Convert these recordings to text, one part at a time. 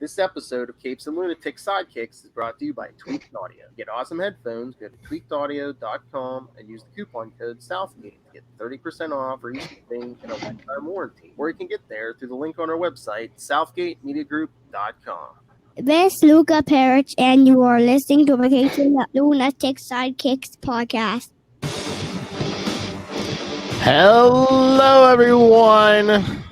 This episode of Capes and Lunatics Sidekicks is brought to you by Tweaked Audio. Get awesome headphones, go to tweakedaudio.com and use the coupon code Southgate to get 30% off or shipping and a lifetime warranty. Or you can get there through the link on our website, southgatemediagroup.com. This is Luca Parrish, and you are listening to Vacation Lunatics Sidekicks Podcast. Hello, everyone.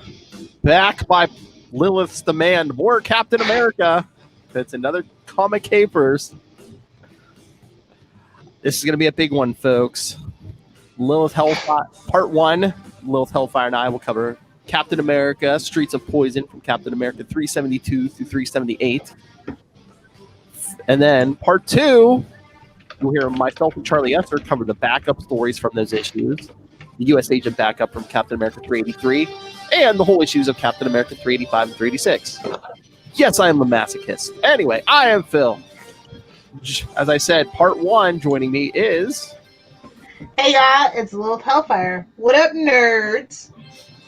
Back by Lilith's demand, more Captain America. That's another comic capers. This is going to be a big one, folks. Lilith Hellfire, Part 1. Lilith Hellfire and I will cover Captain America, Streets of Poison from Captain America 372 through 378. And then Part 2, you'll hear myself and Charlie Esser cover the backup stories from those issues. The U.S. Agent backup from Captain America 383, and the whole issues of Captain America 385 and 386. Yes, I am the masochist. Anyway, I am Phil. As I said, Part 1 joining me is... Hey y'all, it's Lilith Hellfire. What up, nerds?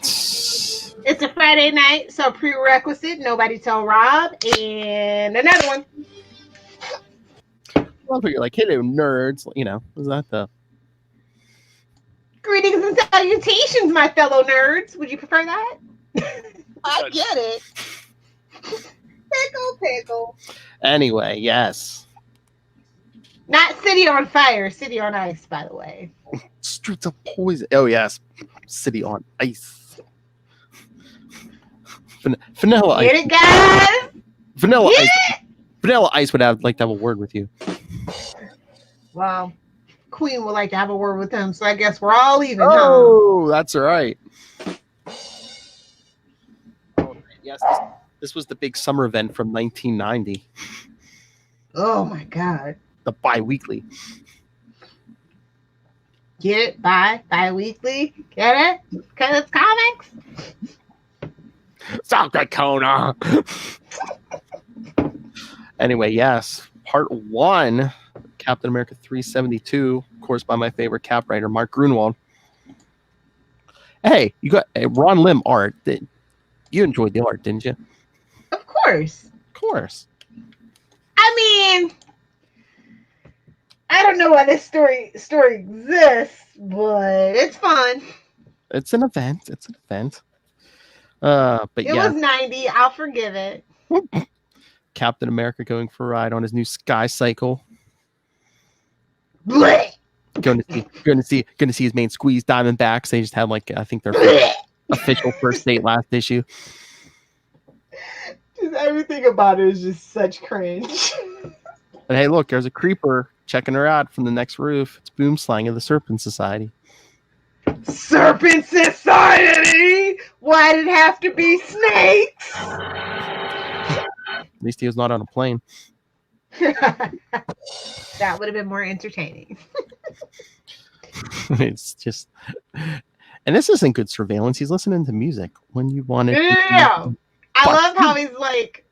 It's a Friday night, so prerequisite, nobody tell Rob, and another one. Well, you're like, hey there, nerds. You know, is that the... Greetings and salutations, my fellow nerds. Would you prefer that? I get it. Pickle. Anyway, yes. Not City on Fire, City on Ice, by the way. Streets of Poison. Oh, yes. City on Ice. Vanilla Ice. Get it, guys? Vanilla Ice. Vanilla Ice would like to have a word with you. Wow. Queen would like to have a word with him, so I guess we're all even. Oh, that's right. Yes, this was the big summer event from 1990. Oh my God. The bi-weekly. Get it? Bi-weekly? Get it? Because it's comics? South Dakota. Anyway, yes. Part 1. Captain America 372, of course, by my favorite Cap writer, Mark Grunwald. Hey, you got Ron Lim art. You enjoyed the art, didn't you? Of course. Of course. I mean, I don't know why this story exists, but it's fun. It's an event. But it was 90. I'll forgive it. Captain America going for a ride on his new Sky Cycle. Blech. Going to see his main squeeze Diamondbacks. They just had I think their official first date last issue. Just everything about it is just such cringe. But hey, look, there's a creeper checking her out from the next roof. It's Boomslang of the Serpent Society. Serpent Society? Why did it have to be snakes? At least he was not on a plane. That would have been more entertaining. It's just, and this isn't good surveillance. He's listening to music when you want it. Yeah, I love how he's like,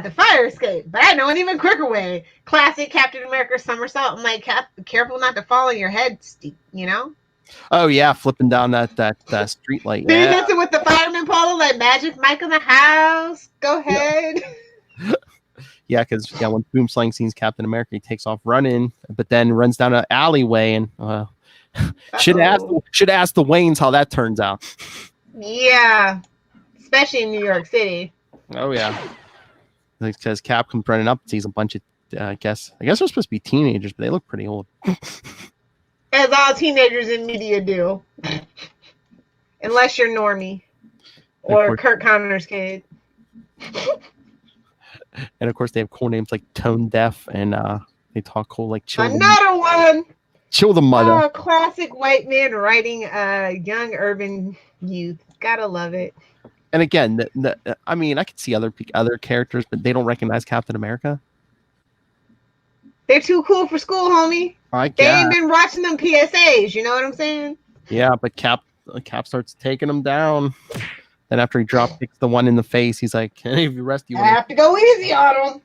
the fire escape, but I know an even quicker way. Classic Captain America somersault. I'm like, careful not to fall on your head, you know? Oh yeah, flipping down that street light. Then messing with the fireman pole like Magic Mike in the house. Go ahead. Yeah, because when Boomslang sees Captain America, he takes off running, but then runs down an alleyway and should ask the Waynes how that turns out. Yeah, especially in New York City. Oh yeah, because Cap comes running up and sees a bunch of I guess they're supposed to be teenagers, but they look pretty old. As all teenagers in media do, unless you're Normie or Kurt Connor's kid. And of course, they have cool names like Tone Deaf, and they talk cool like Chill. Another one. Chill the Mother. Classic white man writing young urban youth. Gotta love it. And again, I mean, I could see other characters, but they don't recognize Captain America. They're too cool for school, homie. They ain't been watching them PSAs. You know what I'm saying? Yeah, but Cap starts taking them down. Then after he drop kicks the one in the face, he's like, "Hey, if you rest, you I have to go easy on him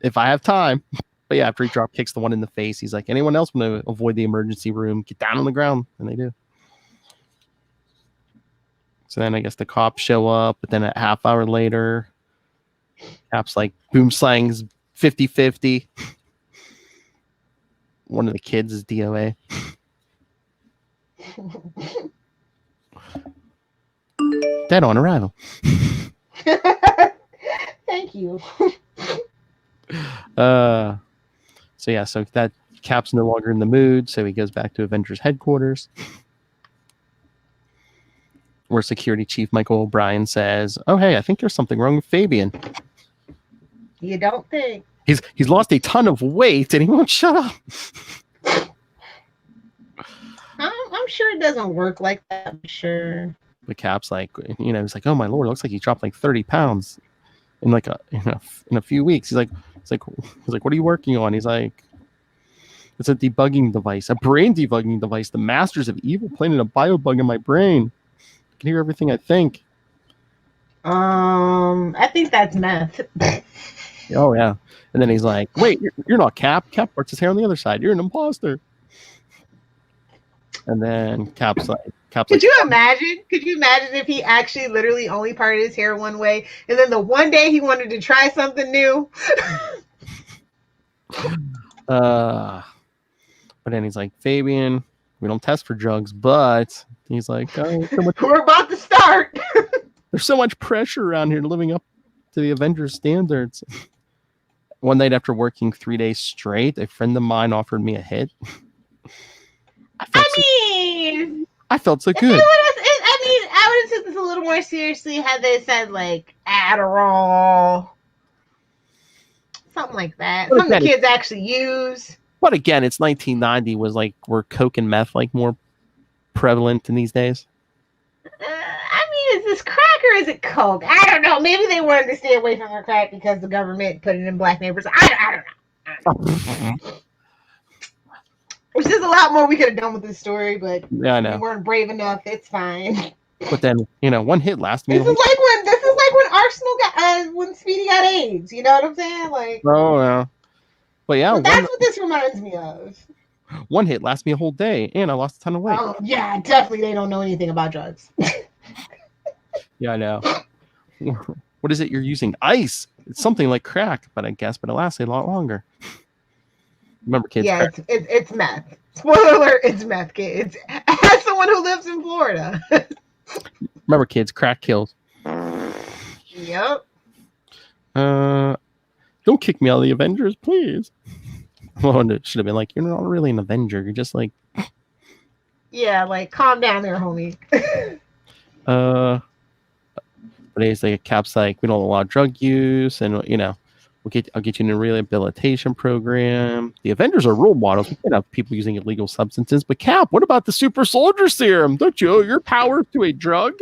if I have time." But yeah, after he drop kicks the one in the face, he's like, "Anyone else want to avoid the emergency room? Get down on the ground," and they do. So then I guess the cops show up, but then a half hour later, Cap's like, boom slang's 50-50. One of the kids is DOA. Dead on arrival. Thank you. So that Cap's no longer in the mood, so he goes back to Avengers headquarters, where Security Chief Michael O'Brien says, "Oh, hey, I think there's something wrong with Fabian. You don't think? He's lost a ton of weight and he won't shut up." I'm sure it doesn't work like that. I'm sure. But Cap's like, he's like, "Oh my lord, it looks like he dropped like 30 pounds in like in a few weeks." He's like, "What are you working on?" He's like, "It's a debugging device, a brain debugging device. The masters of evil planted a biobug in my brain. I can hear everything I think." I think that's meth. Oh yeah. And then he's like, "Wait, you're not Cap. Cap parts his hair on the other side. You're an imposter." And then Cap's like, Could you imagine? Could you imagine if he actually literally only parted his hair one way, and then the one day he wanted to try something new? But then he's like, "Fabian, we don't test for drugs, but," he's like, "Oh, we're about to start." There's so much pressure around here living up to the Avengers standards. One night after working 3 days straight, a friend of mine offered me a hit. I felt so good. I would have took this a little more seriously had they said like Adderall, something like that. Something the kids actually use. But again, it's 1990. Was like were coke and meth like more prevalent in these days? Is this crack or is it coke? I don't know. Maybe they wanted to stay away from their crack because the government put it in black neighborhoods. I don't know. Which is a lot more we could have done with this story, but yeah, I know. We weren't brave enough. It's fine. But then, one hit lasts me. This is like when Arsenal got when Speedy got AIDS. You know what I'm saying? Like, oh yeah. But yeah, that's what this reminds me of. One hit lasts me a whole day, and I lost a ton of weight. Oh yeah, definitely. They don't know anything about drugs. Yeah, I know. What is it you're using? Ice. It's something like crack, but it lasts a lot longer. Remember, kids. Yeah, it's meth. Spoiler alert, it's meth, kids. As someone who lives in Florida. Remember, kids, crack kills. Yep. Don't kick me out of the Avengers, please. Well, it should have been like, you're not really an Avenger. You're just like... Yeah, like, calm down there, homie. But he's like, Cap's like, we don't allow drug use, and I'll get you in a rehabilitation program. The Avengers are role models. We can't have people using illegal substances. But Cap, what about the super soldier serum? Don't you owe your power to a drug?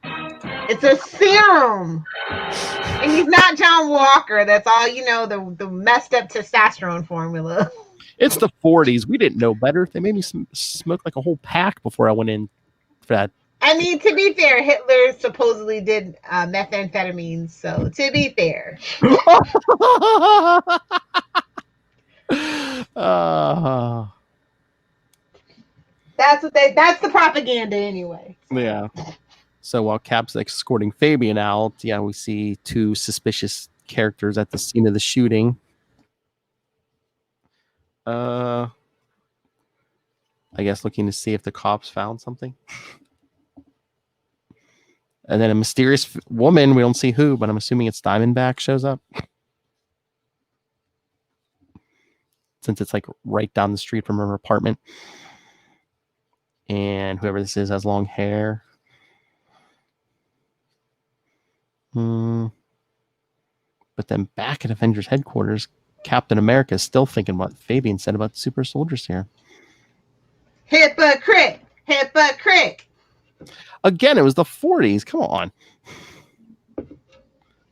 It's a serum. And he's not John Walker. That's all the messed up testosterone formula. It's the 40s. We didn't know better. They made me smoke like a whole pack before I went in for that. To be fair, Hitler supposedly did methamphetamines, so to be fair. That's the propaganda anyway. Yeah. So while Cap's escorting Fabian out, we see two suspicious characters at the scene of the shooting. I guess looking to see if the cops found something. And then a mysterious woman, we don't see who, but I'm assuming it's Diamondback, shows up. Since it's like right down the street from her apartment. And whoever this is has long hair. But then back at Avengers headquarters, Captain America is still thinking what Fabian said about the super soldiers here. Hypocrite! Hypocrite! Again, it was the 40s. Come on.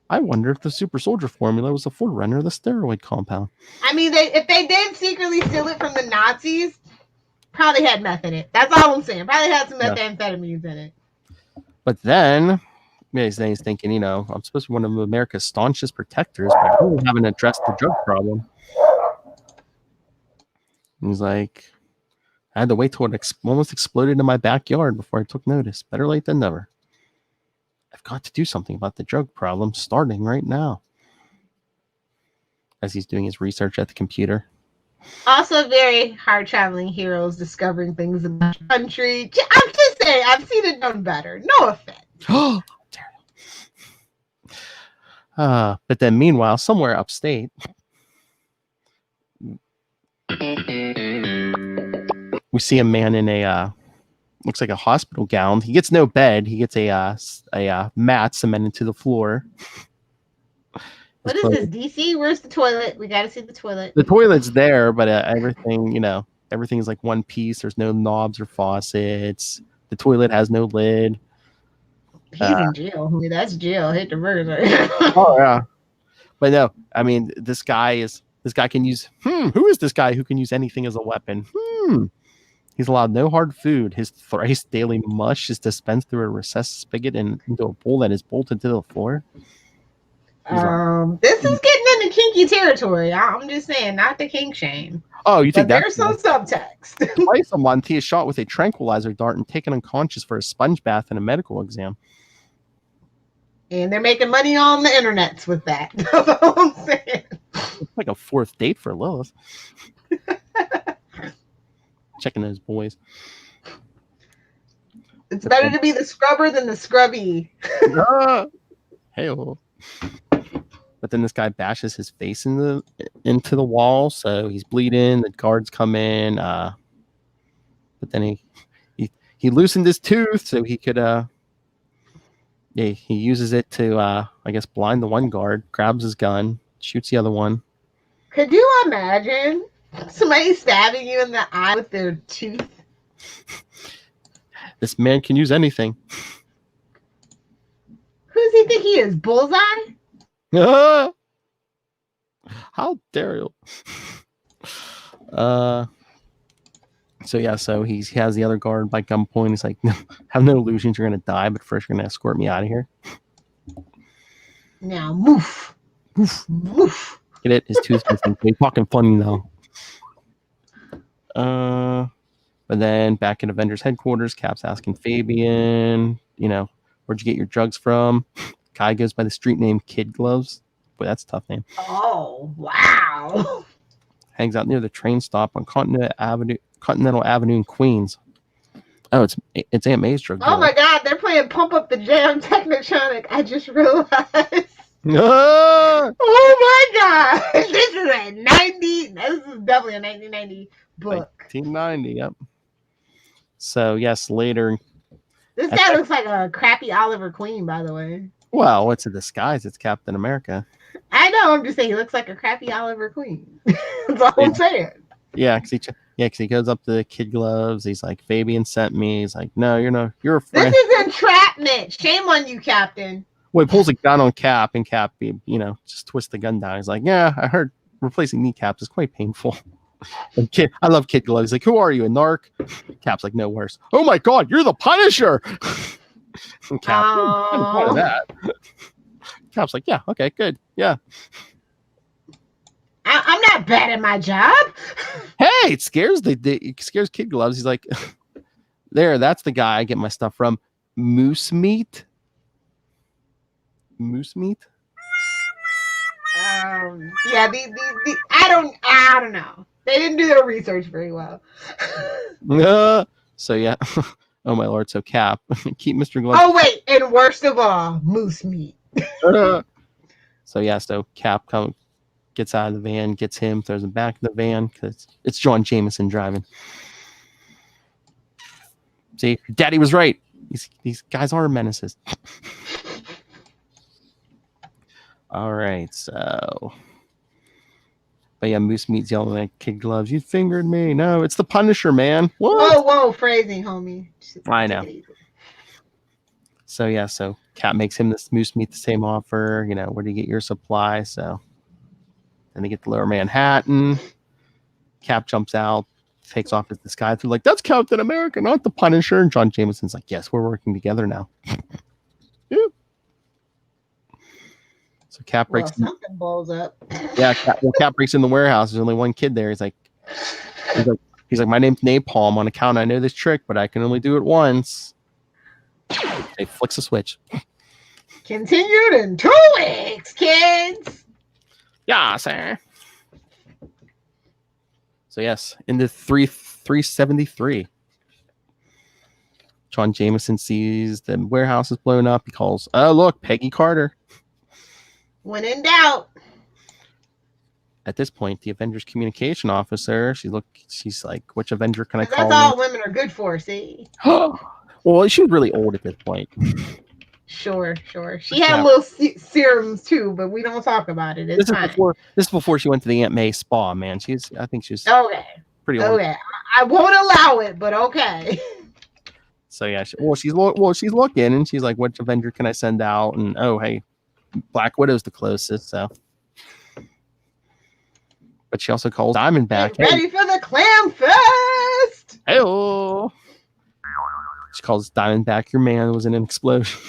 I wonder if the super soldier formula was the forerunner of the steroid compound. If they did secretly steal it from the Nazis, probably had meth in it. That's all I'm saying. Probably had some methamphetamines in it. But then he's thinking, I'm supposed to be one of America's staunchest protectors, but we haven't addressed the drug problem. And he's like, I had to wait till it almost exploded in my backyard before I took notice. Better late than never. I've got to do something about the drug problem starting right now. As he's doing his research at the computer. Also, very hard traveling heroes discovering things in the country. I'm just saying, I've seen it done better. No offense. But then meanwhile, somewhere upstate, we see a man in a looks like a hospital gown. He gets no bed. He gets a mat cemented to the floor. What is this, DC? Where's the toilet? We got to see the toilet. The toilet's there, but everything's like one piece. There's no knobs or faucets. The toilet has no lid. He's in jail. I mean, that's jail. Hit the burger. Oh yeah, but no. I mean, this guy can use. Who is this guy who can use anything as a weapon? He's allowed no hard food. His thrice daily mush is dispensed through a recessed spigot and into a bowl that is bolted to the floor. This is getting into kinky territory. I'm just saying, not the kink shame. Oh, you think there's some subtext? Twice a month, he is shot with a tranquilizer dart and taken unconscious for a sponge bath and a medical exam. And they're making money on the internets with that. That's all I'm saying. It's like a fourth date for Lilith. Checking those boys. It's better to be the scrubber than the scrubby. Hey-oh. But then this guy bashes his face into the wall, so he's bleeding. The guards come in, but then he loosened his tooth so he could he uses it to I guess blind the one guard, grabs his gun, shoots the other one. Could you imagine somebody stabbing you in the eye with their tooth? This man can use anything. Who does he think he is? Bullseye? How dare you? So he has the other guard by gunpoint. He's like, have no illusions, you're gonna die, but first you're gonna escort me out of here. Now moof. Moof. Get it? His tooth missing. He's fucking funny though. But then back at Avengers headquarters, Cap's asking Fabian, where'd you get your drugs from? Guy goes by the street name Kid Gloves. Boy, that's a tough name. Oh, wow. Hangs out near the train stop on Continental Avenue in Queens. Oh, it's Aunt May's drug dealer. Oh my God, they're playing Pump Up the Jam Technotronic. I just realized. Ah! Oh my God. This is a 90. This is definitely a 1990 book. 1990, yep. So, yes, later. This guy looks like a crappy Oliver Queen, by the way. Well, it's a disguise. It's Captain America. I know. I'm just saying he looks like a crappy Oliver Queen. That's all I'm saying. Yeah, because he goes up to the Kid Gloves. He's like, Fabian sent me. He's like, no, you're a friend. This is entrapment. Shame on you, Captain. Well, he pulls a gun on Cap, and Cap, just twists the gun down. He's like, yeah, I heard replacing kneecaps is quite painful. And I love Kid Gloves. He's like, who are you, a narc? Cap's like, no worse. Oh my God, you're the Punisher. And Cap, I'm part of that. Cap's like, yeah, okay, good, yeah. I'm not bad at my job. Hey, it scares Kid Gloves. He's like, that's the guy I get my stuff from. Moose meat. Yeah, I don't know. They didn't do their research very well. So yeah. Oh my Lord. So Cap, keep Mr. Gloves. Oh wait, and worst of all, moose meat. So yeah, so Cap gets out of the van, gets him, throws him back in the van because it's John Jameson driving. See, Daddy was right. These guys are menaces. All right, so. But yeah, Moose Meat's yelling at Kid Gloves. You fingered me. No, it's the Punisher, man. What? Whoa, phrasing, homie. I know. So yeah, so Cap makes him this Moose Meat the same offer. Where do you get your supply? So then they get to Lower Manhattan. Cap jumps out, takes off his disguise. They're like, that's Captain America, not the Punisher. And John Jameson's like, yes, we're working together now. Yeah. So Cap breaks. Something blows up. Yeah, Cap breaks in the warehouse. There's only one kid there. He's like, my name's Napalm. On account, I know this trick, but I can only do it once. He flicks a switch. Continued in 2 weeks, kids. Yeah, sir. So yes, into 373. John Jameson sees the warehouse is blown up. He calls, oh look, Peggy Carter. When in doubt. At this point, the Avengers communication officer, she's like, which Avenger can I 'Cause call? that's all women are good for, see? Well, she was really old at this point. Sure. She had little serums too, but we don't talk about it. It's fine. This is before she went to the Aunt May spa, man. I think she's okay. Pretty old. Okay. I won't allow it, but okay. So yeah, she's looking, and she's like, "Which Avenger can I send out?" And oh, hey, Black Widow's the closest. So, but she also calls Diamondback. Get ready for the Clam Fest. Hey-oh. She calls Diamondback. Your man was in an explosion.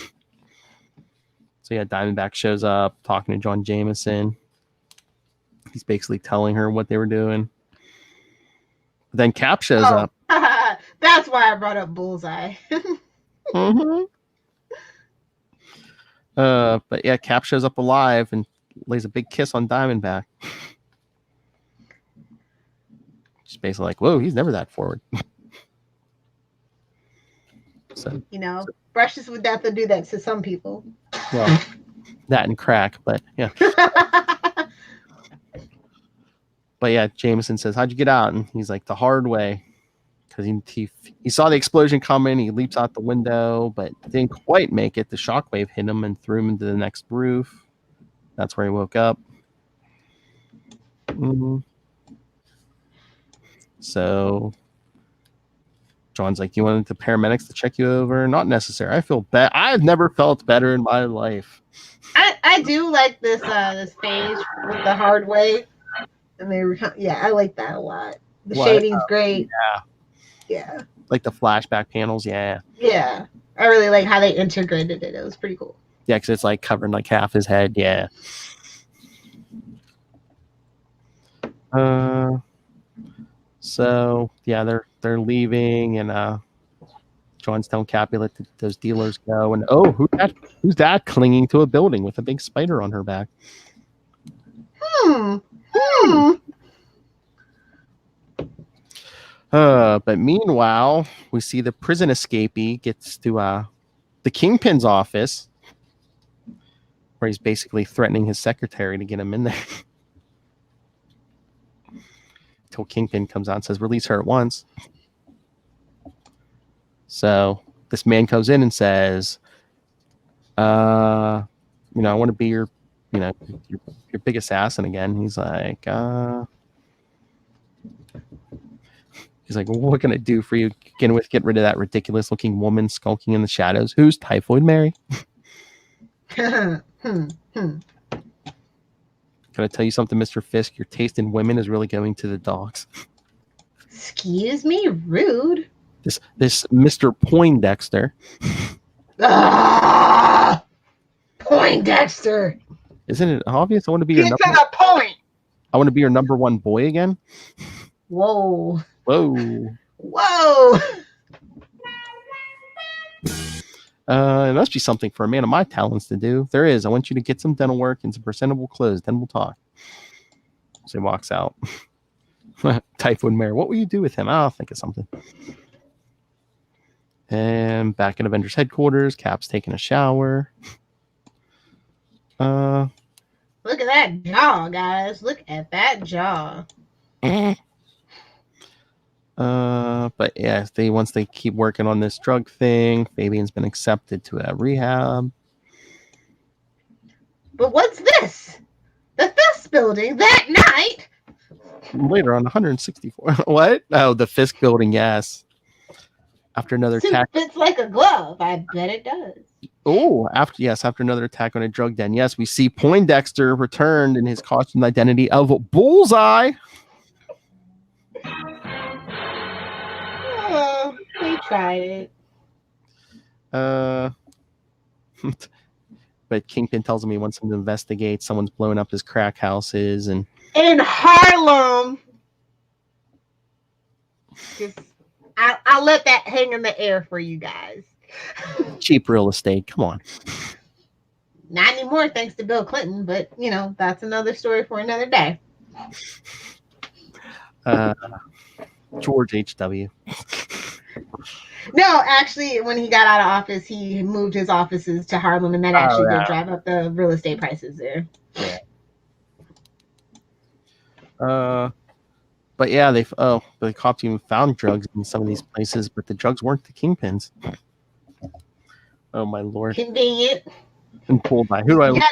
So yeah, Diamondback shows up talking to John Jameson. He's basically telling her what they were doing. But then Cap shows up. That's why I brought up Bullseye. Mm-hmm. But yeah, Cap shows up alive and lays a big kiss on Diamondback. She's basically like, whoa, he's never that forward. So brushes with death will do that to some people. Well, that and crack, but yeah. But yeah, Jameson says, how'd you get out? And he's like, the hard way. Because he saw the explosion coming. He leaps out the window, but didn't quite make it. The shockwave hit him and threw him into the next roof. That's where he woke up. Mm-hmm. So John's like, you wanted the paramedics to check you over? Not necessary. I feel bad. I've never felt better in my life. I do like this page with the hard way. And I like that a lot. The shading's great. Yeah. Like the flashback panels, yeah. Yeah. I really like how they integrated it. It was pretty cool. Yeah, because it's like covering like half his head, yeah. So yeah, they're leaving, and John's telling Cappy let those dealers go, and oh, who's that clinging to a building with a big spider on her back? But meanwhile, we see the prison escapee gets to the Kingpin's office, where he's basically threatening his secretary to get him in there. Until Kingpin comes out and says, release her at once. So this man comes in and says, I want to be your big assassin again. He's like, well, what can I do for you? Get rid of that ridiculous looking woman skulking in the shadows. Who's Typhoid Mary? Can I tell you something, Mr. Fisk? Your taste in women is really going to the dogs. Excuse me, rude. This Mr. Poindexter. Poindexter. Isn't it obvious? I want to be Get to the point. I want to be your number one boy again. Whoa. It must be something for a man of my talents to do. There is. I want you to get some dental work and some presentable clothes. Then we'll talk. So he walks out. Typhoid Mare. What will you do with him? I'll think of something. And back at Avengers headquarters, Cap's taking a shower. Look at that jaw, guys. Look at that jaw. But yeah, once they keep working on this drug thing, Fabian's been accepted to a rehab. But what's this? The Fisk building that night? Later on 164. What? Oh, the Fisk building, yes. After another attack. Fits like a glove. I bet it does. Oh, after another attack on a drug den. Yes, we see Poindexter returned in his costume identity of Bullseye. Oh, they tried it. But Kingpin tells him he wants him to investigate. Someone's blowing up his crack houses and in Harlem. I'll let that hang in the air for you guys. cheap real estate. Come on. Not anymore, thanks to Bill Clinton, but that's another story for another day. George H.W. No, actually, when he got out of office, he moved his offices to Harlem, and that actually did drive up the real estate prices there. Yeah. But yeah, the cops even found drugs in some of these places, but the drugs weren't the kingpins. Oh my lord! Convenient. And pulled by who? You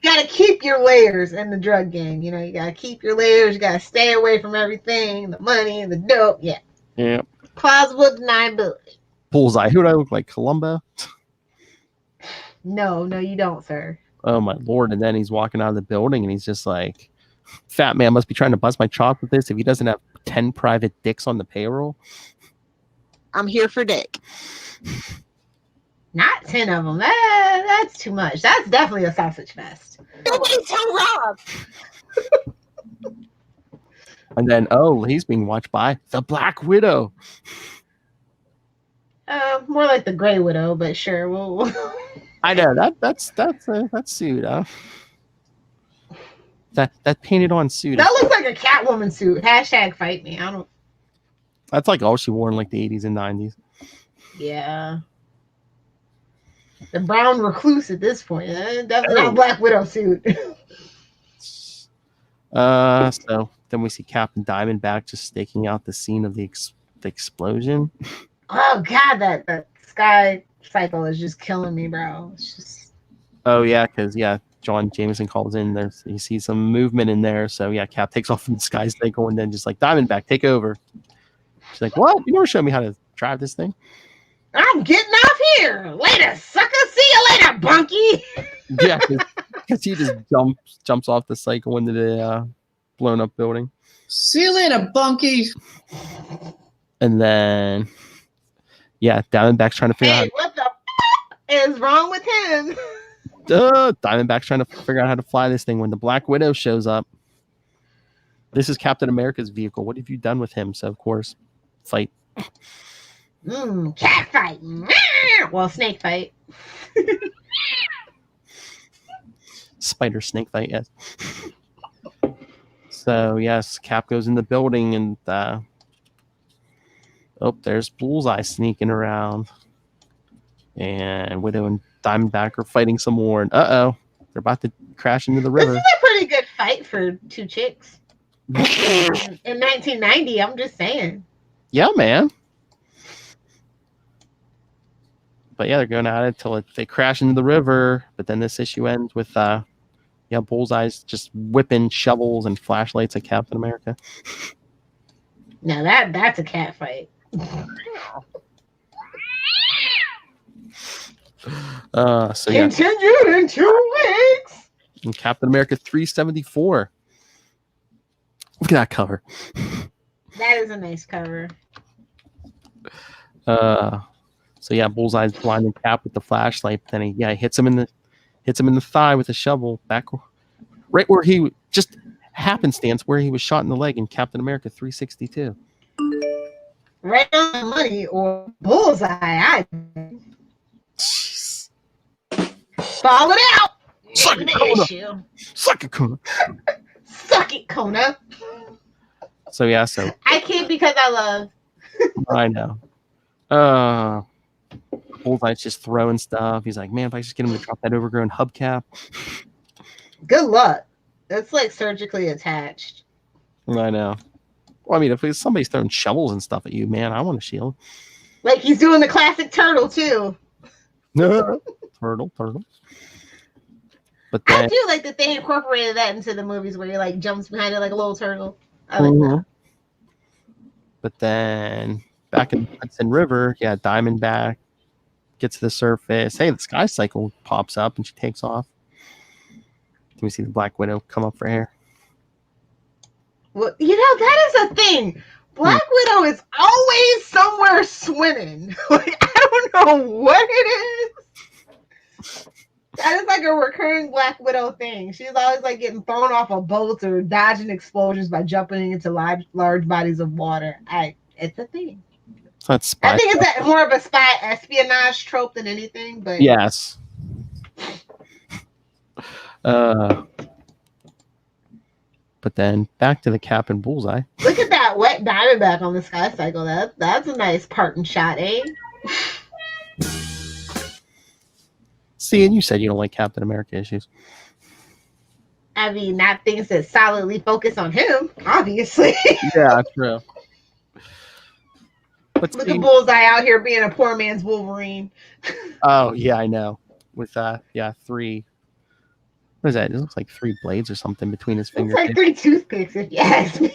gotta keep your layers in the drug game. You gotta keep your layers. You gotta stay away from everything, the money, the dope. Yeah. Yeah. Plausible deniability. Bullseye. Who do I look like? Columbo? No, you don't, sir. Oh my lord! And then he's walking out of the building, and he's just like, "Fat man must be trying to bust my chops with this if he doesn't have 10 private dicks on the payroll." I'm here for dick. Not 10 of them. That's too much. That's definitely a sausage fest. Nobody tell Rob. And then, he's being watched by the Black Widow. More like the Gray Widow, but sure. We'll... I know that's suit. That painted on suit. That looks like a Catwoman suit. # fight me. I don't. That's like all she wore in like the 80s and 90s. Yeah. The brown recluse at this point. Definitely not a Black Widow suit. So then we see Captain Diamondback just staking out the scene of the explosion. Oh god, that sky cycle is just killing me, bro. It's just. Oh yeah, because John Jameson calls in. You see some movement in there. So yeah, Cap takes off from the sky cycle and then just like Diamondback, take over. She's like, "What? You never showed me how to drive this thing." I'm getting off here. Later, sucker. See you later, bunkie. Yeah, because he just jumps off the cycle into the blown up building. See you later, bunkie. And then, Diamondback's trying to figure out. What the is wrong with him? Diamondback's trying to figure out how to fly this thing when the Black Widow shows up. This is Captain America's vehicle. What have you done with him? So of course, fight. Cat fight. Well, snake fight. Spider snake fight, yes. So yes, Cap goes in the building and there's Bullseye sneaking around. And Widow and Diamondback are fighting some more, and they're about to crash into the river. This is a pretty good fight for two chicks. In 1990, I'm just saying. Yeah, man. But yeah, they're going at it till they crash into the river. But then this issue ends with Bullseye's just whipping shovels and flashlights at Captain America. Now that's a cat fight. Continued in 2 weeks. And Captain America 374. Look at that cover. That is a nice cover. So yeah, Bullseye's blinding Cap with the flashlight. Then he hits him in the thigh with a shovel, back right where he just happenstance where he was shot in the leg in Captain America 362. Right on the money, or Bullseye. Jeez. Fall it out. Suck it, Kona. Suck it, Kona. Suck it, Kona. So I can't because I love. I know. Bullseye's just throwing stuff. He's like, man, if I just get him to drop that overgrown hubcap. Good luck. It's like surgically attached. I know. Well, I mean, if somebody's throwing shovels and stuff at you, man, I want a shield. Like he's doing the classic turtle too. Turtle. But then, I do like that they incorporated that into the movies where he like jumps behind it like a little turtle. I like that. But then back in the Hudson River, Diamondback gets to the surface. Hey, the sky cycle pops up and she takes off. Can we see the Black Widow come up for air? Well, that is a thing. Black Widow is always somewhere swimming. Like, I don't know what it is. That is like a recurring Black Widow thing. She's always like getting thrown off of boats or dodging explosions by jumping into large bodies of water. It's a thing. That's spy. I think it's more of a spy espionage trope than anything. But yes. But then back to the Cap and Bullseye. Look at that wet Diamondback on the Sky Cycle. That's a nice parting shot, eh? See, and you said you don't like Captain America issues. I mean, not things that solidly focus on him, obviously. Yeah, true. But Look at Bullseye out here being a poor man's Wolverine. Oh, yeah, I know. With, 3... What is that? It looks like 3 blades or something between his fingers. It's like 3 toothpicks, if you ask me.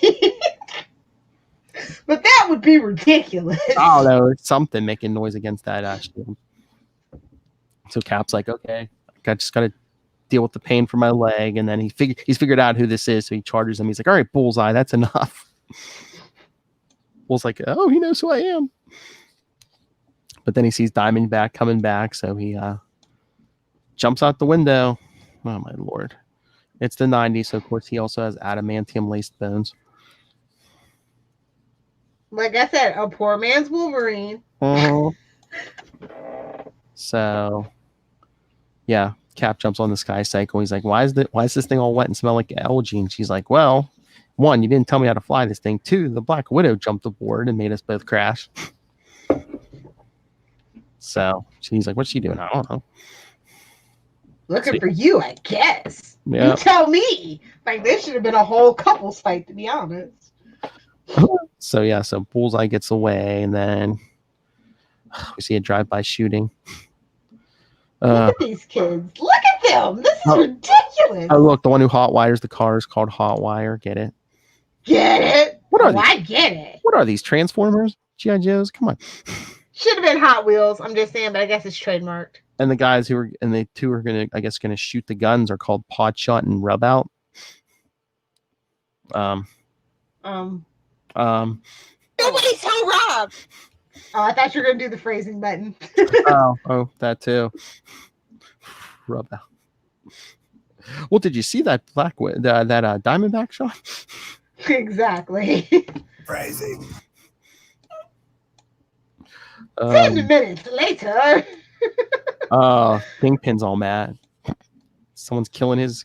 But that would be ridiculous. Oh, no, it's something making noise against that shield. So Cap's like, okay, I just got to deal with the pain from my leg. And then he's figured out who this is. So he charges him. He's like, all right, Bullseye, that's enough. Bull's like, oh, he knows who I am. But then he sees Diamondback coming back. So he jumps out the window. Oh, my Lord. It's the 90s. So, of course, he also has adamantium laced bones. Like I said, a poor man's Wolverine. So, yeah, Cap jumps on the Sky Cycle. He's like, why is this thing all wet and smell like algae? And she's like, well, 1, you didn't tell me how to fly this thing. 2, the Black Widow jumped aboard and made us both crash. So she's like, what's she doing? I don't know. Looking for you, I guess. Yeah. You tell me. Like, this should have been a whole couples fight, to be honest. So Bullseye gets away, and then we see a drive-by shooting. Look at these kids. Look at them. This is ridiculous. Oh, look, the one who hot wires the car is called Hot Wire. Get it? Get it? What are these? I get it. What are these, Transformers? G.I. Joes? Come on. Should have been Hot Wheels. I'm just saying, but I guess it's trademarked. And the guys the 2 are gonna shoot the guns are called Pod Shot and Rub Out. Nobody tell Rob. Oh, I thought you were gonna do the phrasing button. oh, that too. Rub out. Well, did you see that Diamondback shot? Exactly. Phrasing. 10 minutes later. Kingpin's all mad. Someone's killing his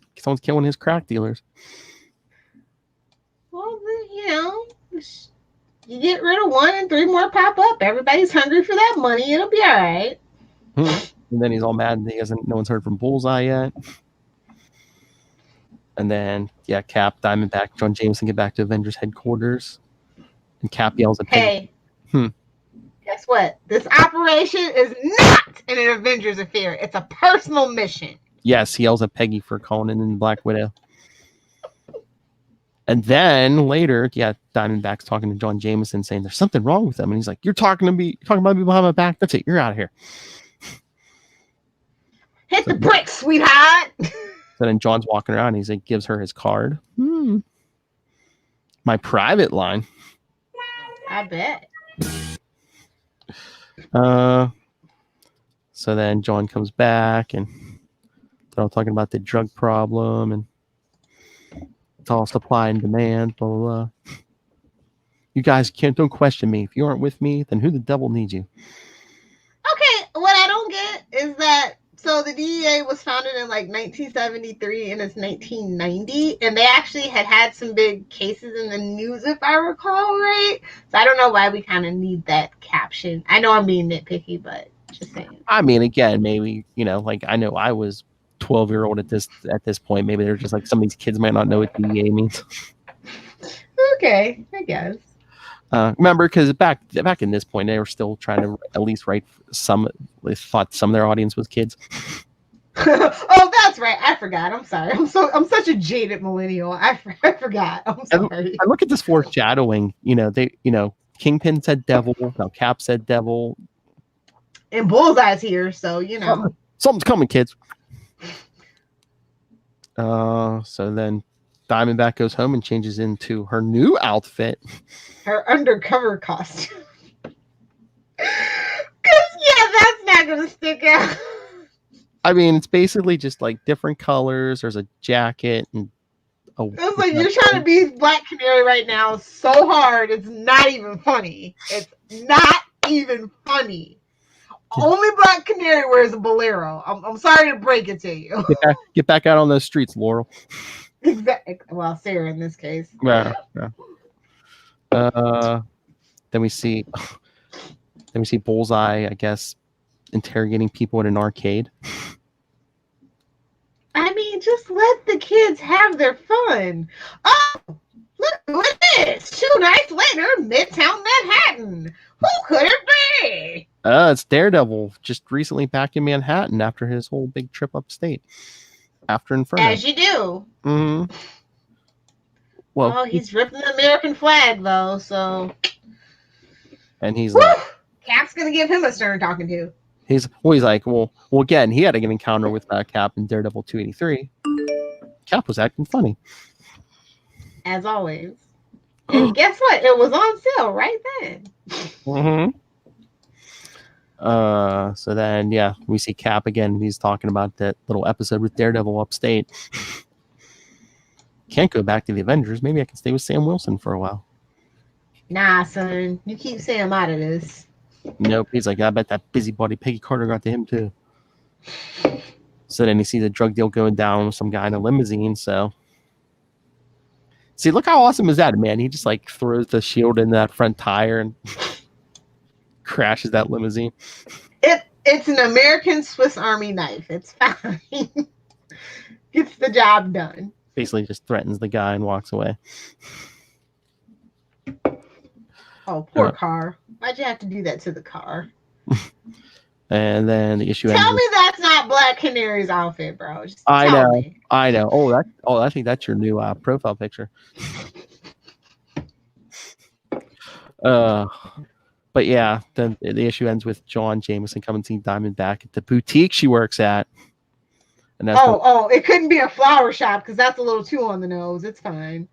crack dealers. Well, you get rid of 1 and 3 more pop up. Everybody's hungry for that money. It'll be all right. And then he's all mad that no one's heard from Bullseye yet. And then, Cap, Diamondback, John Jameson get back to Avengers headquarters. And Cap yells at Peggy. Hey. Guess what? This operation is not an Avengers affair. It's a personal mission. Yes, he yells at Peggy for calling in Black Widow. And then later, Diamondback's talking to John Jameson saying there's something wrong with him. And he's like, you're talking about me behind my back. That's it. You're out of here. Hit the bricks, sweetheart. So then John's walking around. And he gives her his card. My private line. I bet. So then John comes back and they're all talking about the drug problem and it's all supply and demand, blah, blah, blah. You guys don't question me. If you aren't with me, then who the devil needs you? Okay, what I don't get is that so the DEA was founded in like 1973 and it's 1990, and they actually had some big cases in the news, if I recall right. So I don't know why we kind of need that caption. I know I'm being nitpicky, but just saying. I mean, again, maybe I know I was 12-year-old at this point. Maybe they're just like some of these kids might not know what DEA means. Okay, I guess. Remember, because back in this point, they were still trying to at least write some. They thought some of their audience was kids. Oh, that's right. I forgot. I'm sorry. I'm such a jaded millennial. I forgot. I'm sorry. I look at this foreshadowing. Kingpin said devil. Now Cap said devil. And Bullseye's here, so something's coming, kids. So then Diamondback goes home and changes into her new outfit. Her undercover costume. That's not going to stick out. I mean, it's basically just like different colors. There's a jacket and it's like you're trying to be Black Canary right now so hard, it's not even funny. It's not even funny. only Black Canary wears a bolero. I'm sorry to break it to you. Get back out on those streets, Laurel. Exactly. Well, Sarah in this case. Yeah. Then we see Bullseye, I guess, interrogating people in an arcade. I mean, just let the kids have their fun. Oh, look who it is. 2 nights later, Midtown Manhattan. Who could it be? It's Daredevil, just recently back in Manhattan after his whole big trip upstate. After Inferno. As you do. Mm-hmm. Well, he's ripping the American flag, though, so... And he's Woo! like... Cap's gonna give him a stern talking to. He's like, well, again, he had an encounter with Cap in Daredevil 283. Cap was acting funny. As always. And guess what? It was on sale right then. Mm-hmm. So then, yeah, we see Cap again. He's talking about that little episode with Daredevil upstate. Can't go back to the Avengers. Maybe I can stay with Sam Wilson for a while. Nah, son. You keep Sam out of this. Nope. He's like, I bet that busybody Peggy Carter got to him too. So then you see the drug deal going down with some guy in a limousine. So, see, look how awesome is that, man? He just like throws the shield in that front tire and crashes that limousine. It's an American Swiss Army knife. It's fine. Gets the job done. Basically, just threatens the guy and walks away. Oh, poor car. Why'd you have to do that to the car? And then the issue ends. Tell me that's not Black Canary's outfit, bro. Just I tell know. me. I know. I think that's your new profile picture. But yeah, then the issue ends with John Jameson coming to see Diamond back at the boutique she works at. And that's it couldn't be a flower shop because that's a little too on the nose. It's fine.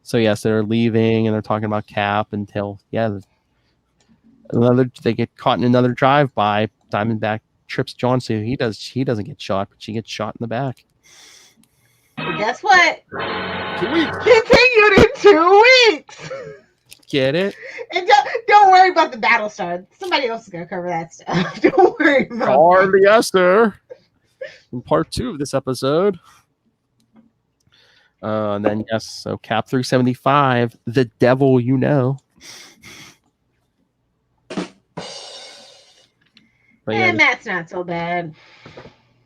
So yes, they're leaving and they're talking about Cap until they get caught in another drive-by. Diamondback trips John, so he doesn't get shot, but she gets shot in the back. But guess what? 2 weeks. Continued in 2 weeks. Get it? And don't worry about the battle star. Somebody else is gonna cover that stuff. Don't worry about Hardly Esther. In part 2 of this episode. And then yes, so Cap 375, the devil you know. But yeah, and that's not so bad.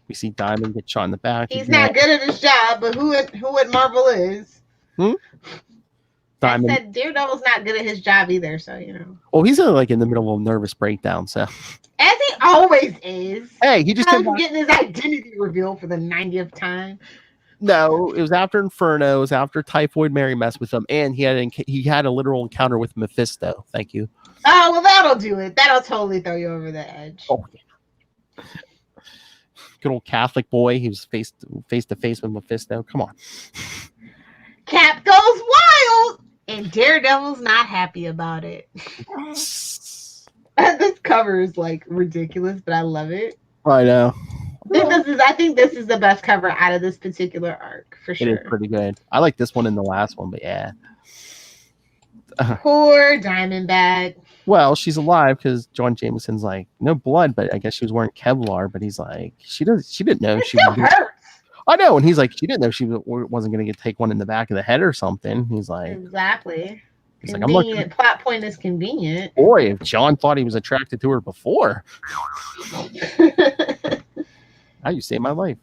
we see Diamond get shot in the back. He's not good at his job, but who at Marvel is? Diamond. I said Daredevil's not good at his job either, so you know. Well, he's like in the middle of a nervous breakdown, so. As he always is. Hey, he just getting his identity revealed for the 90th time. No, it was after Inferno. It was after Typhoid Mary messed with him, and he had a literal encounter with Mephisto. Thank you. Oh well, that'll do it. That'll totally throw you over the edge. Oh yeah. Good old Catholic boy. He was face to face with Mephisto. Come on. Cap goes wild, and Daredevil's not happy about it. This cover is like ridiculous, but I love it. I know. I think this is the best cover out of this particular arc for sure. It is pretty good. I like this one and the last one, but yeah. Poor Diamondback. Well, she's alive because John Jameson's like, no blood, but I guess she was wearing Kevlar. But he's like, she didn't know she still hurts. I know, and he's like, she didn't know she wasn't going to take one in the back of the head or something. He's like, exactly. He's convenient. like, plot point is convenient. Boy, if John thought he was attracted to her before, now you saved my life.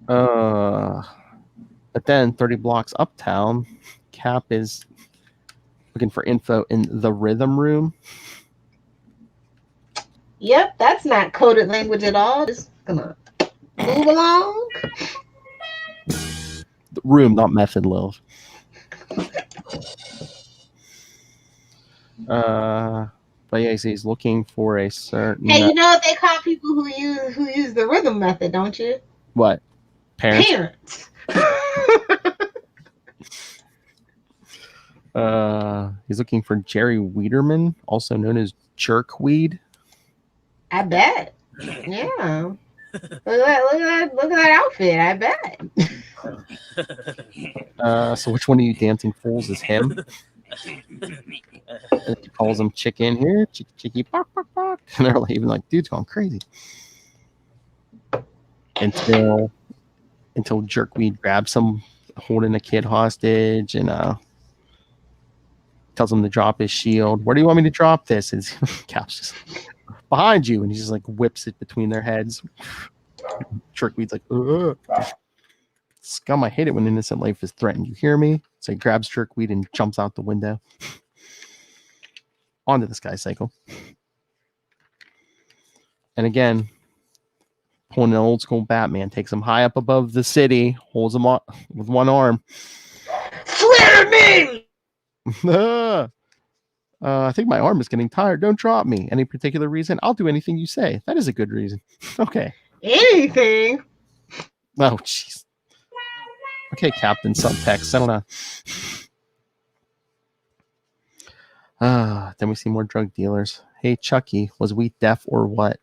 But then 30 blocks uptown, Cap is looking for info in the rhythm room. Yep, that's not coded language at all. Just come on, move along. The room, not method, love. But yeah, he's looking for a certain. Hey, you know what they call people who use the rhythm method, don't you? What? Parents. He's looking for Jerry Wiederman, also known as Jerkweed. I bet. Yeah. Look at that outfit. I bet. So which one of you dancing fools is him? And he calls them chicken here, chicky, bark, bark, bark. And they're like, even like, dude's going crazy. Until Jerkweed grabs him, holding a kid hostage, and tells him to drop his shield. Where do you want me to drop this? And Cap's just behind you, and he just like whips it between their heads. Jerkweed's like, ugh. Scum, I hate it when innocent life is threatened. You hear me? So he grabs Jerkweed and jumps out the window. Onto the sky cycle. And again, pulling an old school Batman, takes him high up above the city, holds him up with one arm. Swear me! I think my arm is getting tired. Don't drop me. Any particular reason? I'll do anything you say. That is a good reason. Okay. Anything? Oh, jeez. Okay, Captain Subtext. Settle down. Then we see more drug dealers. Hey, Chucky, was we deaf or what?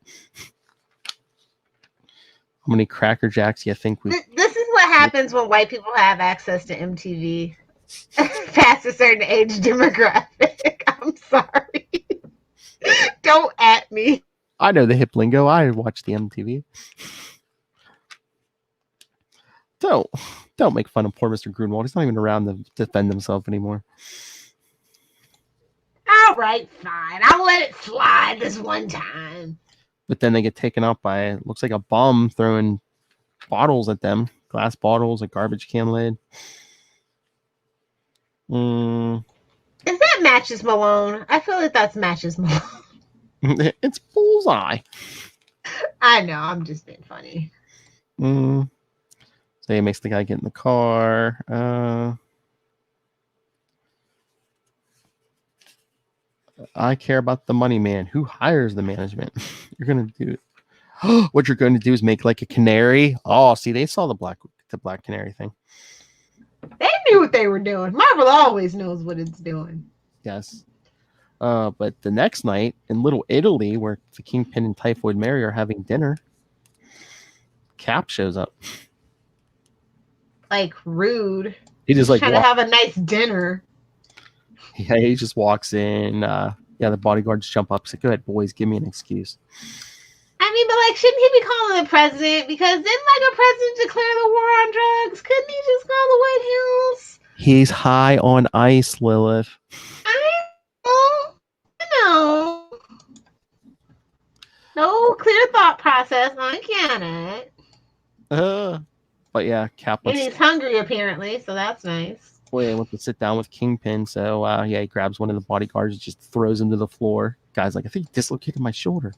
How many Cracker Jacks do you think we... This is what happens when white people have access to MTV past a certain age demographic. I'm sorry. Don't at me. I know the hip lingo. I watch the MTV. Don't make fun of poor Mr. Grunwald. He's not even around to defend himself anymore. All right, fine. I'll let it slide this one time. But then they get taken out by, looks like a bum throwing bottles at them. Glass bottles, a garbage can lid. Is that Matches Malone? I feel like that's Matches Malone. It's Bullseye. I know. I'm just being funny. So he makes the guy get in the car. I care about the money, man. Who hires the management? You're gonna do it. What you're going to do is make like a canary. Oh, see, they saw the black canary thing. They knew what they were doing. Marvel always knows what it's doing. Yes. But the next night in Little Italy, where the Kingpin and Typhoid Mary are having dinner, Cap shows up. Like rude. He just like trying to have a nice dinner. Yeah, he just walks in. The bodyguards jump up. Say, "Go ahead, boys, give me an excuse." I mean, but like, shouldn't he be calling the president? Because didn't like a president declare the war on drugs? Couldn't he just call the White House? He's high on ice, Lilith. I know. No clear thought process. I get it. But yeah, Cap And he's hungry apparently, so that's nice. Boy, I want to sit down with Kingpin, so he grabs one of the bodyguards and just throws him to the floor. Guy's like, I think he dislocated my shoulder.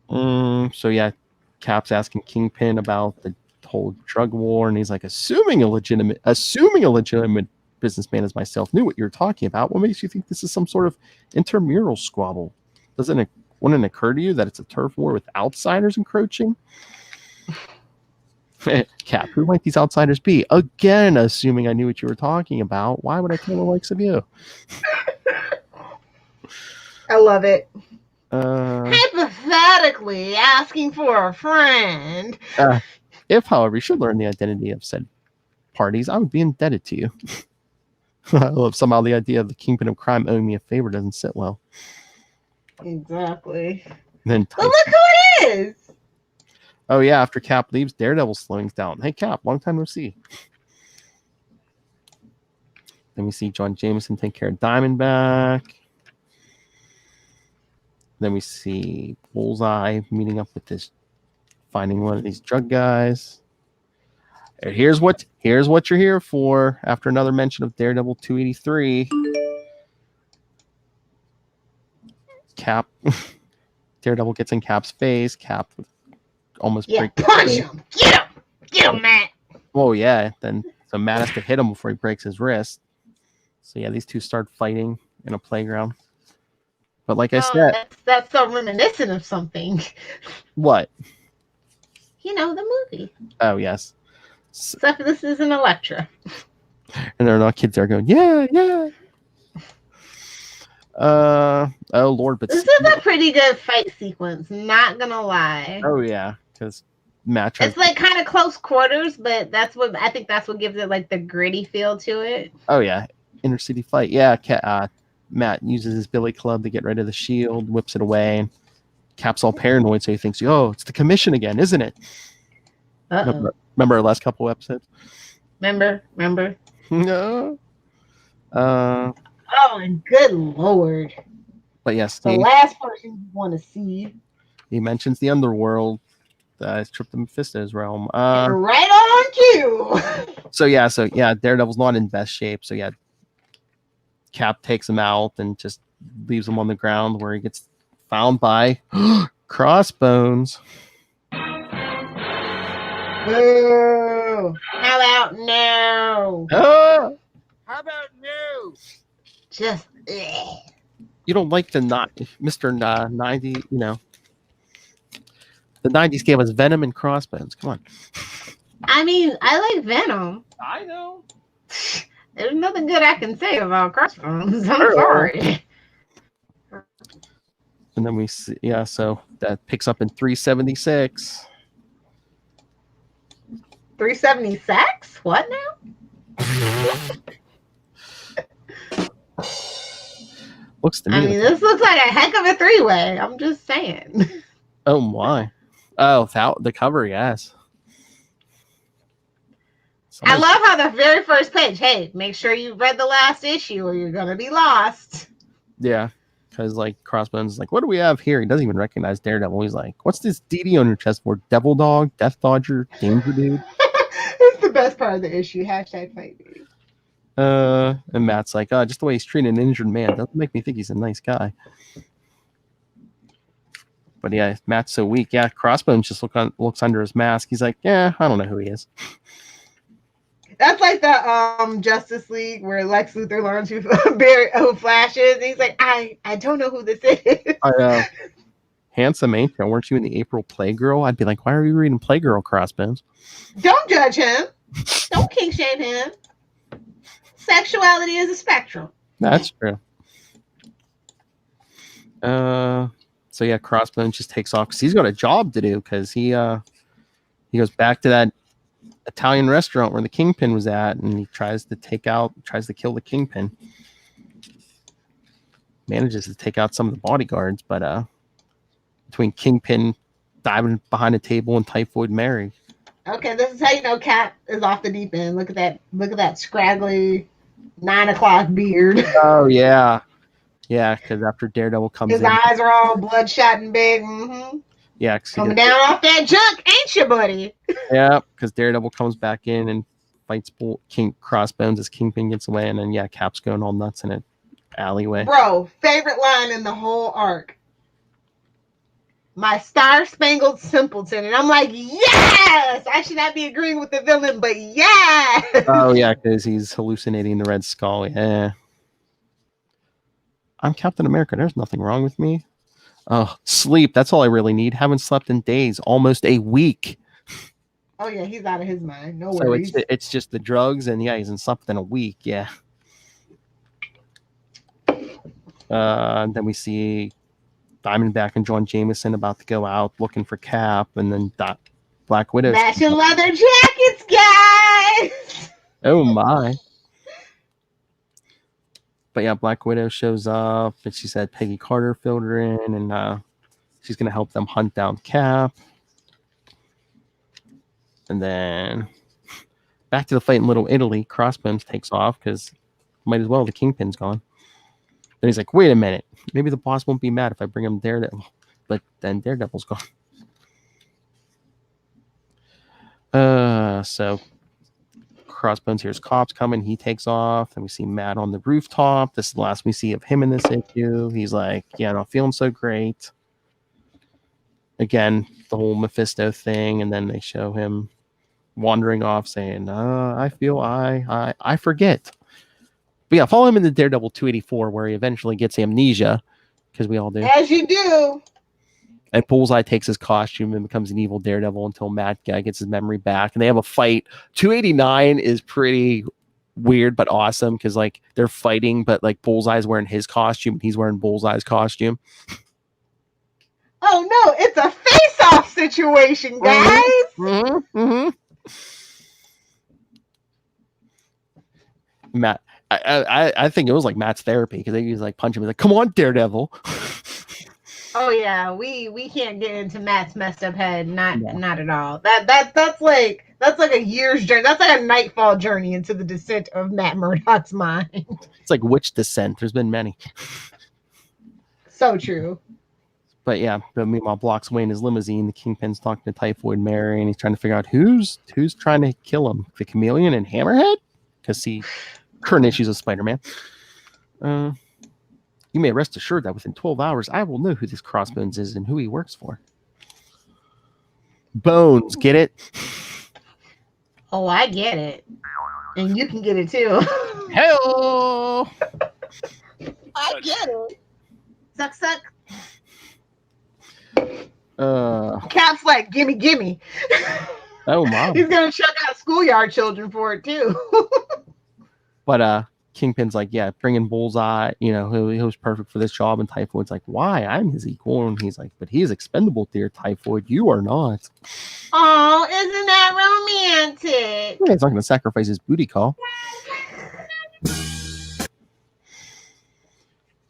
So yeah, Cap's asking Kingpin about the whole drug war, and he's like, assuming a legitimate businessman as myself knew what you're talking about, what makes you think this is some sort of intramural squabble? Wouldn't it occur to you that it's a turf war with outsiders encroaching? Cap, who might these outsiders be? Again, assuming I knew what you were talking about, why would I tell the likes of you? I love it. Hypothetically asking for a friend. If, however, you should learn the identity of said parties, I would be indebted to you. I love somehow the idea of the kingpin of crime owing me a favor doesn't sit well. Exactly. Then But look who it is. Oh yeah, after Cap leaves, Daredevil slowing down. Hey Cap, long time no see. Then we see John Jameson take care of Diamondback. Then we see Bullseye meeting up with finding one of these drug guys. And here's what you're here for. After another mention of Daredevil 283, Cap, Daredevil gets in Cap's face. Cap almost breaks. Punch him. Get him, Matt. Oh yeah, so Matt has to hit him before he breaks his wrist. So yeah, these two start fighting in a playground. But like I said, that's so reminiscent of something. What? You know, the movie. Oh yes. Except for this is an Elektra. And there are not kids there going, yeah. Oh Lord, but this is a pretty good fight sequence. Not gonna lie. Oh yeah, because Matt. It's like kind of close quarters, but I think that's what gives it like the gritty feel to it. Oh yeah, inner city fight. Yeah, Matt uses his billy club to get rid of the shield, whips it away, and Cap's all paranoid, so he thinks, "Oh, it's the commission again, isn't it?" Remember our last couple episodes? Remember? No. Oh, and good lord. But yes, The last person you want to see. he mentions the underworld. Trip to Mephisto's realm. Right on cue. So Daredevil's not in best shape. So yeah, Cap takes him out and just leaves him on the ground where he gets found by Crossbones. Boo! How about no? How about no? Just you don't like the Mr. 90, you know. The 90s gave us Venom and Crossbones. Come on. I mean, I like Venom. I know. There's nothing good I can say about Crossbones. I'm sorry. And then we see, so that picks up in 376. 376? What now? Looks to me. I mean, this looks like a heck of a three-way. I'm just saying. Oh my. Oh, without the cover, yes. I love how the very first page, hey, make sure you've read the last issue or you're going to be lost. Yeah, because like Crossbones is like, what do we have here? He doesn't even recognize Daredevil. He's like, what's this DD on your chessboard? Devil Dog, Death Dodger, Danger Dude? It's the best part of the issue. Hashtag fight me. And Matt's like, just the way he's treating an injured man doesn't make me think he's a nice guy. But yeah, Matt's so weak. Yeah, Crossbones just looks under his mask. He's like, yeah, I don't know who he is. That's like the Justice League where Lex Luthor learns who Flash is. And he's like, I don't know who this is. Handsome, ain't you? Weren't you in the April Playgirl? I'd be like, why are you reading Playgirl, Crossbones? Don't judge him. Don't kink shame him. Sexuality is a spectrum. That's true. So yeah, Crossbones just takes off because he's got a job to do because he goes back to that Italian restaurant where the Kingpin was at, and he tries to kill the Kingpin. Manages to take out some of the bodyguards, but between Kingpin diving behind a table and Typhoid Mary. Okay, this is how you know Cap is off the deep end. Look at that scraggly 9 o'clock beard. Oh yeah. Yeah, because after Daredevil comes his in, eyes are all bloodshot and big. Mm-hmm. Yeah, coming down off that junk, ain't you, buddy? Yeah, because Daredevil comes back in and fights Crossbones as Kingpin gets away, and then Cap's going all nuts in an alleyway. Bro, favorite line in the whole arc. My star-spangled simpleton, and I'm like, yes! I should not be agreeing with the villain, but yes! Oh yeah, because he's hallucinating the Red Skull. Yeah. I'm Captain America. There's nothing wrong with me. Oh, sleep. That's all I really need. Haven't slept in days. Almost a week. Oh, yeah. He's out of his mind. No so worries. It's just the drugs, and he hasn't slept in a week. Yeah. Then we see Diamondback and John Jameson about to go out looking for Cap, and then Black Widow. Matching leather jackets, guys! Oh, my. But yeah, Black Widow shows up, and she said Peggy Carter filled her in, and she's going to help them hunt down Cap. And then back to the fight in Little Italy, Crossbones takes off because might as well, the Kingpin's gone. Then he's like, wait a minute, maybe the boss won't be mad if I bring him Daredevil. But then Daredevil's gone. So Crossbones hears cops coming. He takes off. And we see Matt on the rooftop. This is the last we see of him in this issue. He's like, yeah, not feeling so great. Again, the whole Mephisto thing. And then they show him wandering off saying, I feel I forget. But yeah, follow him in the Daredevil 284 where he eventually gets amnesia because we all do. As you do. And Bullseye takes his costume and becomes an evil Daredevil until Matt Guy gets his memory back. And they have a fight. 289 is pretty weird but awesome because like they're fighting, but like Bullseye's wearing his costume and he's wearing Bullseye's costume. Oh no, it's a face-off situation, guys. Mm-hmm. Matt, I think it was like Matt's therapy because he was like punch him. He's like, "Come on, Daredevil." Oh yeah, we can't get into Matt's messed up head. Not at all. That's like a year's journey. That's like a nightfall journey into the descent of Matt Murdock's mind. It's like which descent? There's been many. So true. But yeah, but meanwhile, Block's away in his limousine. The Kingpin's talking to Typhoid Mary, and he's trying to figure out who's trying to kill him. The Chameleon and Hammerhead? Because see, current issues of Spider-Man. You may rest assured that within 12 hours, I will know who this Crossbones is and who he works for. Bones, get it? Oh, I get it. And you can get it too. Hell! I get it. Suck. Cap's like, gimme. Oh, mom. He's gonna check out schoolyard children for it too. But Kingpin's like, yeah, bring in Bullseye. You know, he was perfect for this job. And Typhoid's like, why? I'm his equal. And he's like, but he is expendable, dear Typhoid. You are not. Oh, isn't that romantic? Yeah, he's not going to sacrifice his booty call.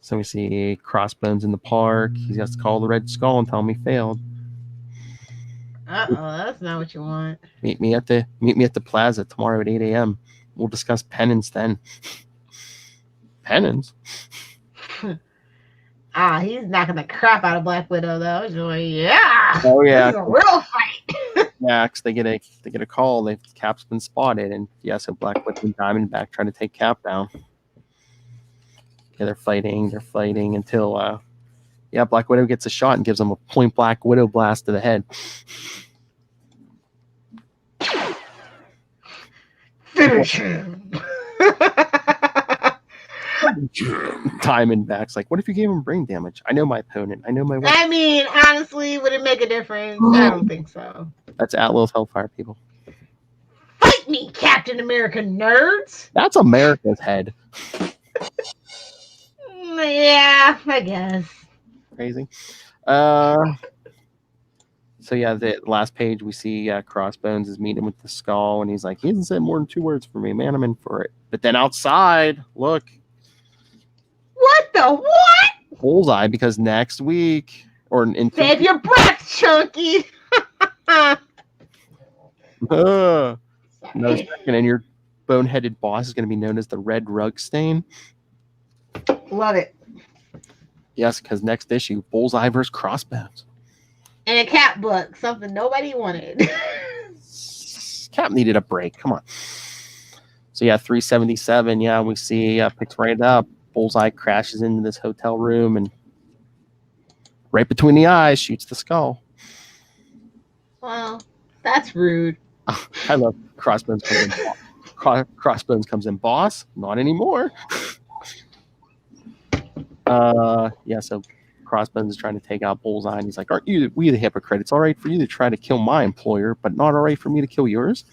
So we see Crossbones in the park. He has to call the Red Skull and tell him he failed. That's not what you want. Meet me at the plaza tomorrow at 8 a.m. We'll discuss penance then. Penance? He's knocking the crap out of Black Widow though. He's like, yeah. Oh yeah. This is a real fight. Yeah, because they get a call. Cap's been spotted, and yeah, so Black Widow and Diamondback trying to take Cap down. Yeah, they're fighting until Black Widow gets a shot and gives him a point blank Widow blast to the head. Finish him. Diamondback's like, what if you gave him brain damage? I know my opponent. I know my weapon. I mean, honestly, would it make a difference? I don't think so. That's Atlas Hellfire, people. Fight me, Captain America nerds. That's America's head. Yeah, I guess. Crazy. So yeah, the last page we see Crossbones is meeting with the Skull, and he's like, he hasn't said more than 2 words for me, man. I'm in for it. But then outside, look. What the what? Bullseye, because next week or in Save your breath, Chunky. no second, and your boneheaded boss is going to be known as the Red Rug Stain. Love it. Yes, because next issue, Bullseye versus Crossbones. And a Cap book, something nobody wanted. Cap needed a break. Come on. So yeah, 377. Yeah, we see picks right up. Bullseye crashes into this hotel room and right between the eyes shoots the Skull. Well, that's rude. I love Crossbones comes in. Crossbones comes in. Boss, not anymore. So Crossbones is trying to take out Bullseye, and he's like, aren't you we the hypocrite? It's all right for you to try to kill my employer, but not all right for me to kill yours.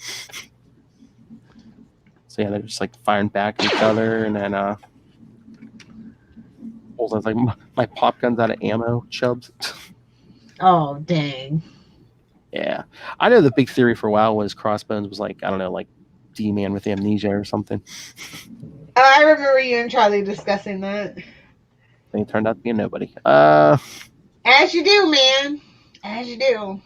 So yeah, they're just like firing back at each other, and then Bullseye's like, my pop gun's out of ammo, chubs. Oh, dang. Yeah. I know the big theory for a while was Crossbones was like, I don't know, like D-Man with amnesia or something. I remember you and Charlie discussing that. And he turned out to be a nobody. As you do, man. As you do.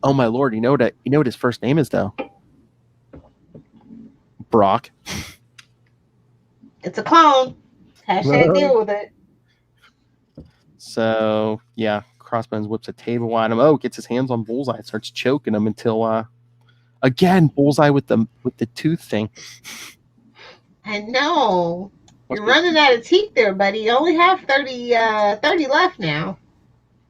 Oh my lord, you know what his first name is though? Brock. It's a clone. Hashtag deal with it. So yeah, Crossbones whips a table at him. Oh, gets his hands on Bullseye, starts choking him until again Bullseye with the tooth thing. I know. You're running out of teeth there, buddy. You only have 30 left now.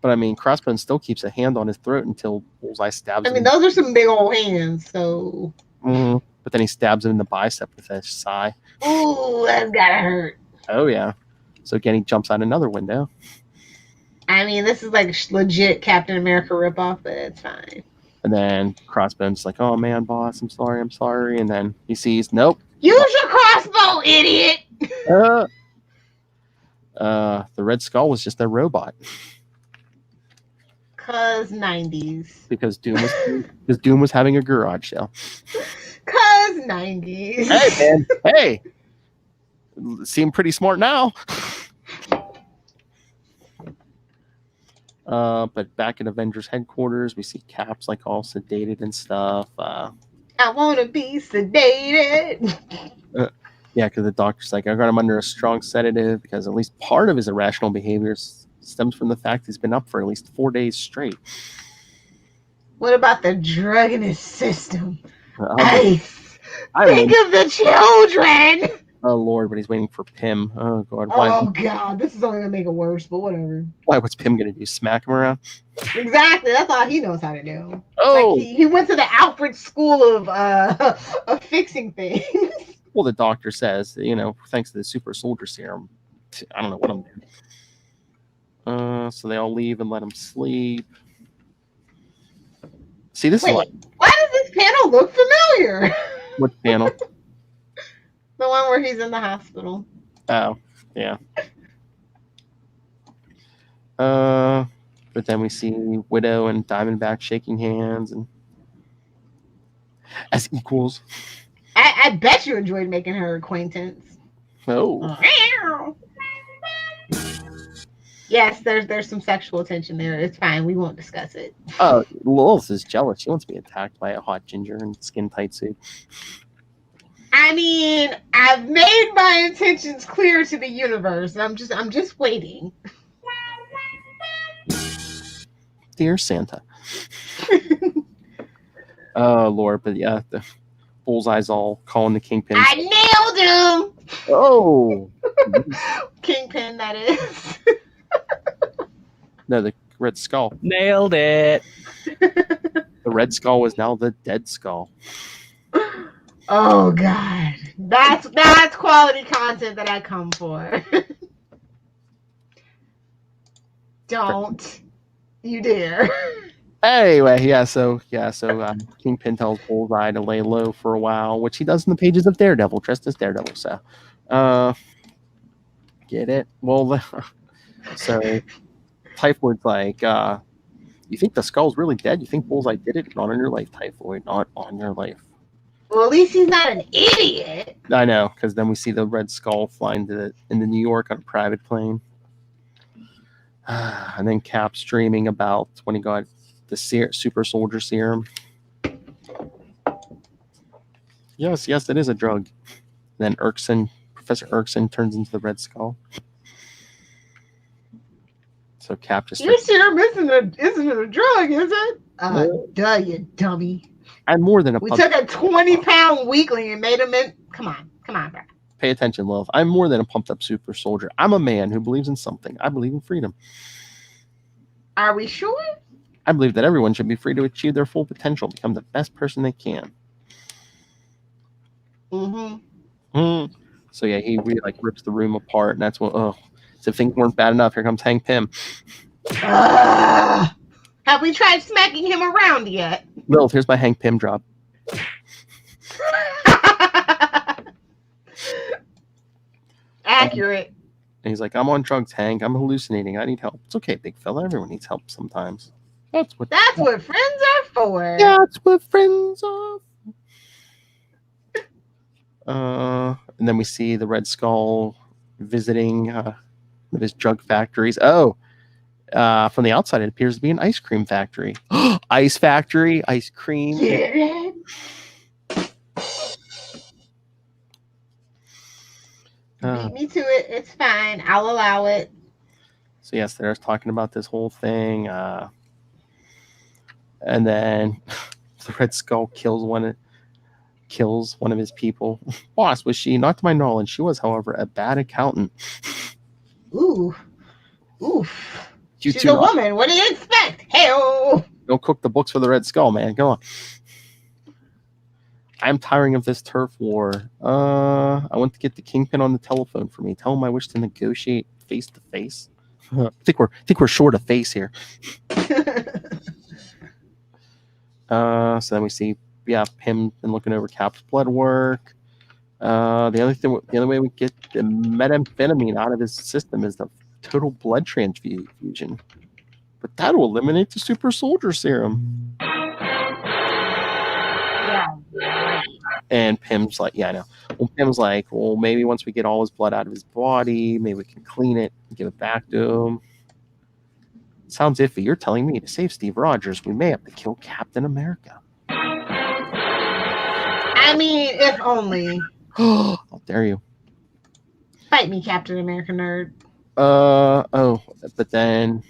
But I mean, Crossbones still keeps a hand on his throat until Bullseye stabs him. I mean, those are some big old hands, so. Mm-hmm. But then he stabs him in the bicep with a sigh. Ooh, that's gotta hurt. Oh yeah. So again, he jumps out another window. I mean, this is like a legit Captain America ripoff, but it's fine. And then Crossbones is like, "Oh man, boss, I'm sorry." And then he sees, nope. Use your crossbow, idiot. The Red Skull was just a robot. Cause 90s. Because Doom was having a garage sale. Cause 90s. Hey man, hey, Seem pretty smart now. But back at Avengers headquarters, we see Cap's like all sedated and stuff. I want to be sedated. Yeah, because the doctor's like, I got him under a strong sedative because at least part of his irrational behavior stems from the fact he's been up for at least 4 days straight. What about the drug in his system? I Think of the children. Oh Lord, but he's waiting for Pym. Oh God, why? Oh God, this is only gonna make it worse. But whatever. Why? What's Pym gonna do? Smack him around? Exactly. That's all he knows how to do. Oh, Like he went to the Alfred School of fixing things. well, the doctor says, thanks to the super soldier serum. I don't know what I'm doing. So they all leave and let him sleep. See, this is Why does this panel look familiar? What panel? The one where he's in the hospital. Oh, yeah. But then we see Widow and Diamondback shaking hands and as equals. I bet you enjoyed making her acquaintance. Oh. Yes, there's some sexual tension there. It's fine. We won't discuss it. Oh, Lilith is jealous. She wants to be attacked by a hot ginger in skin tight suit. I mean, I've made my intentions clear to the universe. I'm just waiting. Dear Santa. Oh Lord, but yeah, the Bullseye's all calling the Kingpin. I nailed him. Oh. Kingpin, that is. No, the Red Skull. Nailed it. The Red Skull is now the Dead Skull. Oh God, that's quality content that I come for. Don't you dare. Anyway, so Kingpin tells Bullseye to lay low for a while, which he does in the pages of Daredevil, dressed as Daredevil. So, get it? Well, so Typhoid's like, you think the Skull's really dead? You think Bullseye did it? Not on your life, Typhoid. Not on your life. Well, at least he's not an idiot. I know, because then we see the Red Skull flying into New York on a private plane. And then Cap's dreaming about when he got the super soldier serum. Yes, it is a drug. Then Professor Erskine turns into the Red Skull. So Cap just... Your serum isn't a drug, is it? Duh, you dummy. I'm more than a... We took a 20-pound weakling and made him in... Come on, bro. Pay attention, love. I'm more than a pumped-up super soldier. I'm a man who believes in something. I believe in freedom. Are we sure? I believe that everyone should be free to achieve their full potential, become the best person they can. Mm-hmm. So yeah, he really rips the room apart, and that's what... Oh, so if things weren't bad enough, here comes Hank Pym. Have we tried smacking him around yet? Lilith, here's my Hank Pym drop. Accurate. And he's like, I'm on drugs, Hank. I'm hallucinating. I need help. It's okay, big fella. Everyone needs help sometimes. That's what friends are for. That's what friends are. And then we see the Red Skull visiting one of his drug factories. Oh, from the outside, it appears to be an ice cream factory. Ice factory, ice cream. Yeah. Beat me to it. It's fine. I'll allow it. So yes, they're talking about this whole thing. And then the Red Skull kills one of his people. Boss, was she? Not to my knowledge. She was, however, a bad accountant. Oof. She's a woman. What do you expect? Hey-oh. Don't cook the books for the Red Skull, man. Go on. I'm tiring of this turf war. I want to get the Kingpin on the telephone for me. Tell him I wish to negotiate face to face. I think we're short of face here. So then we see, Pym and looking over Cap's blood work. The other way we get the methamphetamine out of his system is the total blood transfusion. But that'll eliminate the super soldier serum. Yeah. And Pim's like, yeah, I know. Well, Pim's like, well, maybe once we get all his blood out of his body, maybe we can clean it and give it back to him. Sounds iffy. You're telling me to save Steve Rogers, we may have to kill Captain America. I mean, if only. How dare you? Fight me, Captain America nerd. But then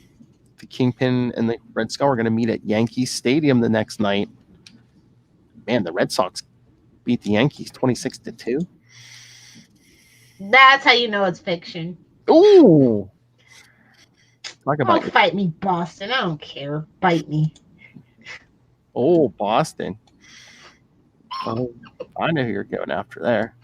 the Kingpin and the Red Skull are going to meet at Yankee Stadium the next night. Man, the Red Sox beat the Yankees 26-2. That's how you know it's fiction. Ooh. Talk about Oh, fight me, Boston. I don't care. Bite me. Oh, Boston. Oh, I know who you're going after there.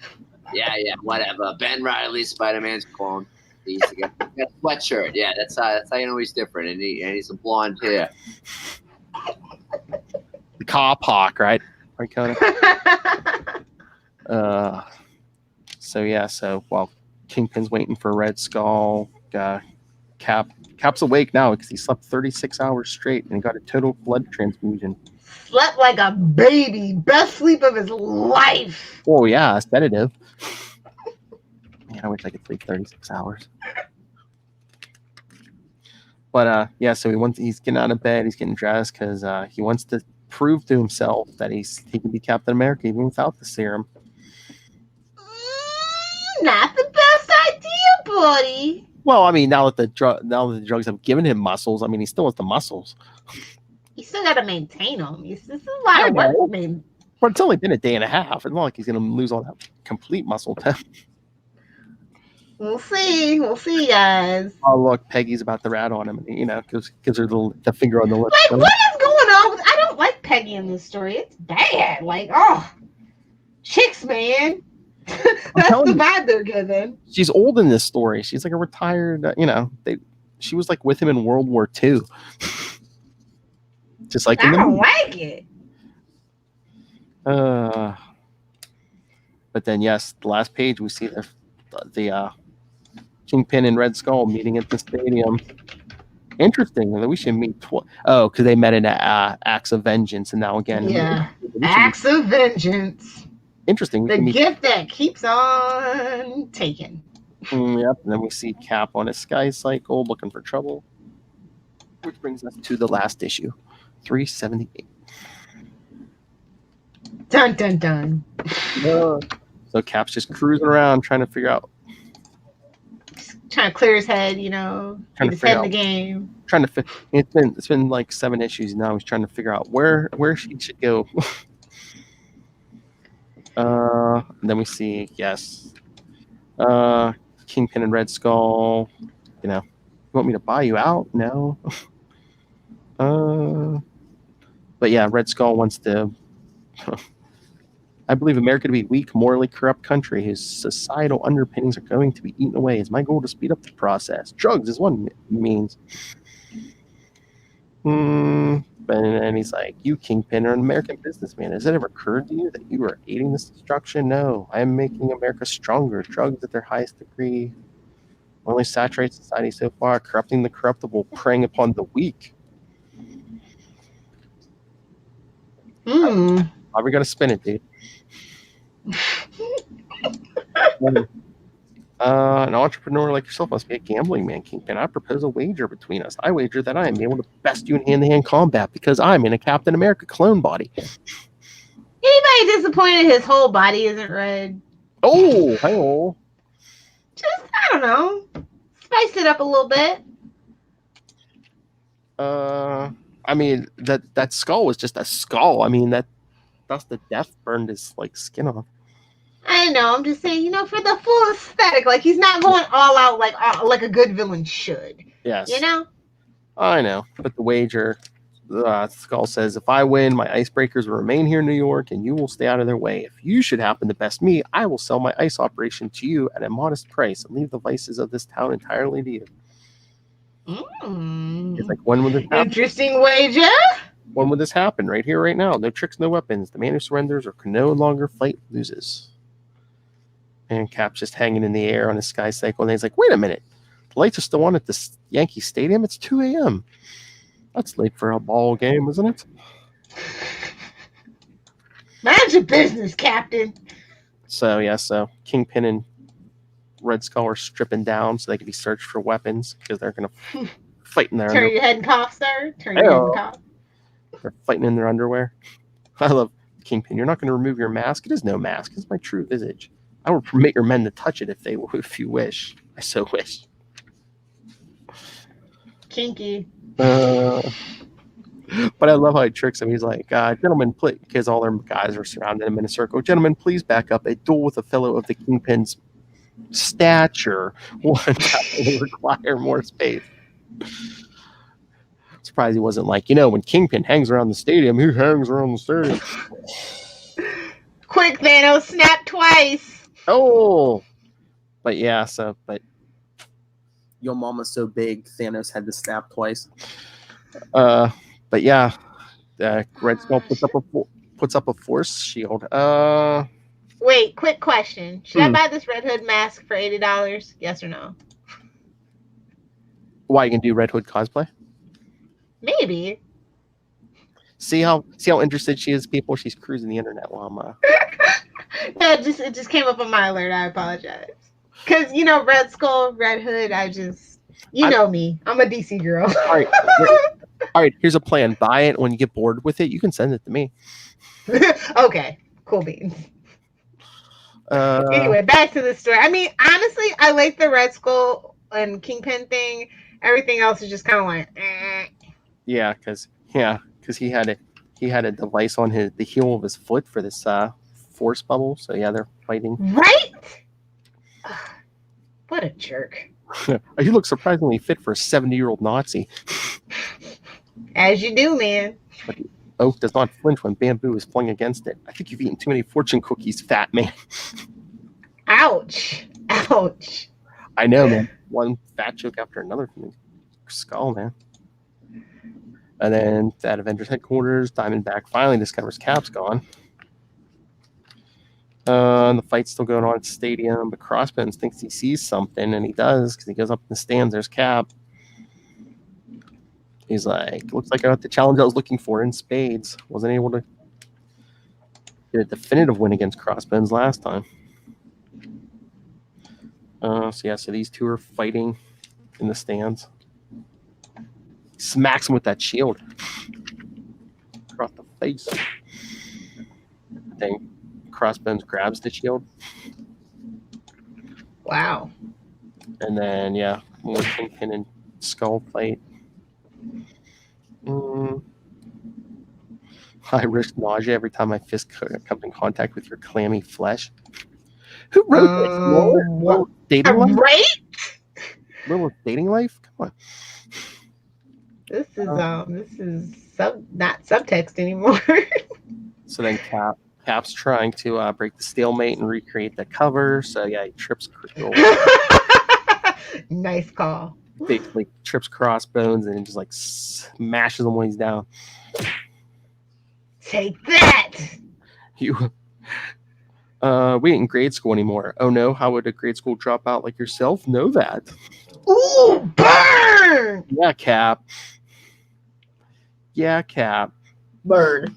Yeah, whatever. Ben Riley, Spider-Man's clone. He's got a sweatshirt. Yeah, that's how you know he's different, and he's a blonde hair. The Cop Hawk, right? Right, Conan? So while Kingpin's waiting for Red Skull, Cap's awake now because he slept 36 hours straight and got a total blood transfusion. Slept like a baby. Best sleep of his life. Oh, yeah, sedative. Man, I wish I could sleep 36 hours. But, so he's getting out of bed. He's getting dressed because he wants to prove to himself that he can be Captain America even without the serum. Not the best idea, buddy. Well, I mean, now that the drugs have given him muscles, I mean, he still has the muscles. You still got to maintain them. This is a lot of work, man. But it's only been a day and a half. It's not like he's going to lose all that complete muscle tone. We'll see, guys. Oh, look, Peggy's about to rat on him. Gives her the finger on the lip. Like, what is going on? I don't like Peggy in this story. It's bad. Like, chicks, man. That's the vibe they're giving. She's old in this story. She's like a retired, she was like with him in World War II. Just like I don't like it. But then, yes, the last page we see the Kingpin and Red Skull meeting at the stadium. Interesting that we should meet. Because they met in Acts of Vengeance, and now again, Acts of Vengeance. Interesting. The gift that keeps on taking. Yep. And then we see Cap on his sky cycle looking for trouble, which brings us to the last issue, 378. Dun dun dun. So Cap's just cruising around trying to figure out. Trying to clear his head, get his head in the game. It's been like 7 issues now. He's trying to figure out where she should go. And then we see, Kingpin and Red Skull. You want me to buy you out? No. But yeah, Red Skull wants to. I believe America to be a weak, morally corrupt country whose societal underpinnings are going to be eaten away. It's my goal to speed up the process. Drugs is one means. And he's like, you, Kingpin, are an American businessman. Has it ever occurred to you that you are aiding this destruction? No, I am making America stronger. Drugs at their highest degree only saturate society so far, corrupting the corruptible, preying upon the weak. How are we going to spin it, dude? An entrepreneur like yourself must be a gambling man, Kingpin. I propose a wager between us. I wager that I am able to best you in hand-to-hand combat because I'm in a Captain America clone body. Anybody disappointed his whole body isn't red? Oh, hey-oh. Just, I don't know. Spice it up a little bit. I mean, that skull was just a skull. I mean, that dust of death burned his skin off. I know. I'm just saying, for the full aesthetic. Like, he's not going all out like a good villain should. Yes. I know. But the wager, Skull says, if I win, my icebreakers will remain here in New York and you will stay out of their way. If you should happen to best me, I will sell my ice operation to you at a modest price and leave the vices of this town entirely to you. It's like, when would this happen? Interesting wager. When would this happen? Right here, right now. No tricks, no weapons. The man who surrenders or can no longer fight loses. And Cap's just hanging in the air on his sky cycle. And he's like, wait a minute. The lights are still on at the Yankee Stadium. It's 2 a.m. That's late for a ball game, isn't it? Mind your business, Captain. So Kingpin and Red Skull are stripping down so they can be searched for weapons because they're going to fight in their Turn underwear. your head and cough, sir. Turn your head and cough. They're fighting in their underwear. I love Kingpin. You're not going to remove your mask. It is no mask. It's my true visage. I will permit your men to touch it if you wish. I so wish. Kinky. But I love how he tricks him. He's like, gentlemen, please, because all their guys are surrounding him in a circle. Gentlemen, please back up. A duel with a fellow of the Kingpin's stature will undoubtedly require more space. Surprised he wasn't like, when Kingpin hangs around the stadium, he hangs around the stadium. Quick, Thanos, snap twice. Oh! But yeah, but your mama's so big, Thanos had to snap twice. But yeah, Red Skull puts up a force shield. Wait, quick question. Should I buy this Red Hood mask for $80? Yes or no? Why, you can do Red Hood cosplay? Maybe. See how interested she is, people? She's cruising the internet while I'm It just came up on my alert. I apologize. Because, Red Skull, Red Hood, know me. I'm a DC girl. All right, here's a plan. Buy it. When you get bored with it, you can send it to me. Okay, cool beans. Anyway, back to the story. I mean, honestly, I like the Red Skull and Kingpin thing. Everything else is just kind of like, eh. Yeah, because he had a device on the heel of his foot for this force bubble. So yeah, they're fighting. Right? What a jerk. He looks surprisingly fit for a 70-year-old Nazi. As you do, man. But Oak does not flinch when bamboo is flung against it. I think you've eaten too many fortune cookies, fat man. Ouch. Ouch. I know, man. One fat joke after another from the Skull, man. And then at Avengers headquarters, Diamondback finally discovers Cap's gone. The fight's still going on at the stadium, but Crossbones thinks he sees something, and he does, because he goes up in the stands. There's Cap. He's like, looks like I got the challenge I was looking for in spades. Wasn't able to get a definitive win against Crossbones last time. So these two are fighting in the stands. Smacks him with that shield across the face. Then Crossbones grabs the shield. Wow. And then, more Kingpin and Skull fight. I risk nausea every time my fist comes in contact with your clammy flesh. Who wrote this? Little dating life? Right? Little dating life? Come on. This is not subtext anymore. So then Cap's trying to break the stalemate and recreate the cover. So yeah, he trips. Nice call. Basically trips Crossbones and just like smashes him when he's down. Take that. We ain't in grade school anymore. Oh no, how would a grade school dropout like yourself know that? Ooh, burn! Yeah, Cap. Yeah, Cap. Burn.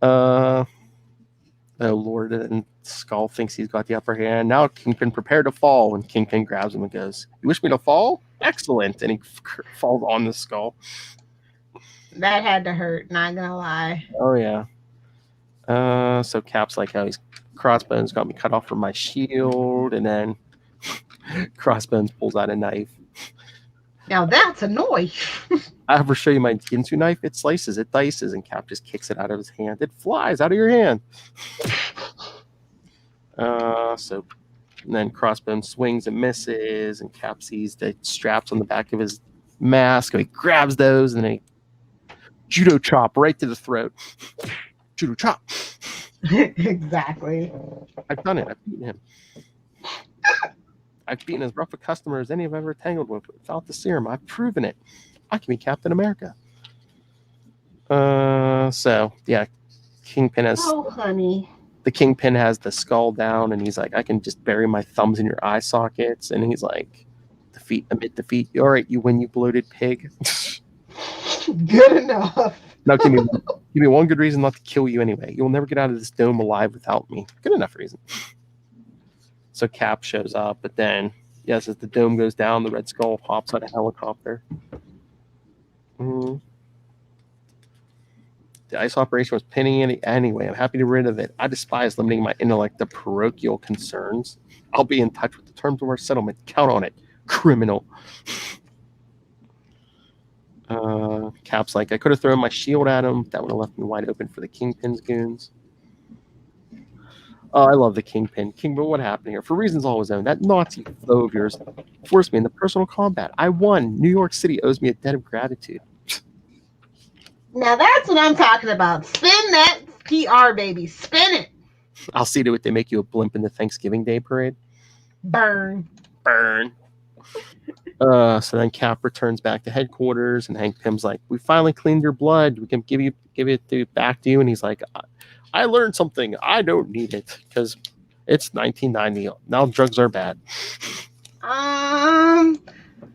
Oh Lord, and Skull thinks he's got the upper hand. Now Kingpin prepare to fall, and Kingpin grabs him and goes, "You wish me to fall? Excellent!" And he falls on the Skull. That had to hurt, not gonna lie. Oh yeah. So Cap's like, "Oh, he's Crossbones got me cut off from my shield," and then Crossbones pulls out a knife. Now that's a knife. I ever show you my Ginsu knife? It slices, it dices, and Cap just kicks it out of his hand. It flies out of your hand. And then Crossbones swings and misses, and Cap sees the straps on the back of his mask, and he grabs those, and then he judo chop right to the throat. Judo chop. Exactly. I've done it. I've beaten him. I've beaten as rough a customer as any I've ever tangled with without the serum. I've proven it. I can be Captain America. Kingpin has. Oh, honey. The Kingpin has the Skull down, and he's like, I can just bury my thumbs in your eye sockets. And he's like, defeat amid defeat. All right, you win, you bloated pig. Good enough. Now give me one good reason not to kill you anyway. You'll never get out of this dome alive without me. Good enough reason. So Cap shows up, but then, yes, as the dome goes down, the Red Skull hops on a helicopter. The ice operation was pinning in anyway. I'm happy to get rid of it. I despise limiting my intellect to parochial concerns. I'll be in touch with the terms of our settlement. Count on it, criminal. Cap's like, I could have thrown my shield at him. That would have left me wide open for the Kingpin's goons. Oh, I love the Kingpin. Kingpin, what happened here? For reasons all his own, that Nazi foe of yours forced me into personal combat. I won. New York City owes me a debt of gratitude. Now that's what I'm talking about. Spin that PR, baby. Spin it. I'll see to it they make you a blimp in the Thanksgiving Day parade. Burn. So then Cap returns back to headquarters, and Hank Pym's like, "We finally cleaned your blood. We can give it back to you." And he's like, "I learned something. I don't need it because it's 1990. Now drugs are bad."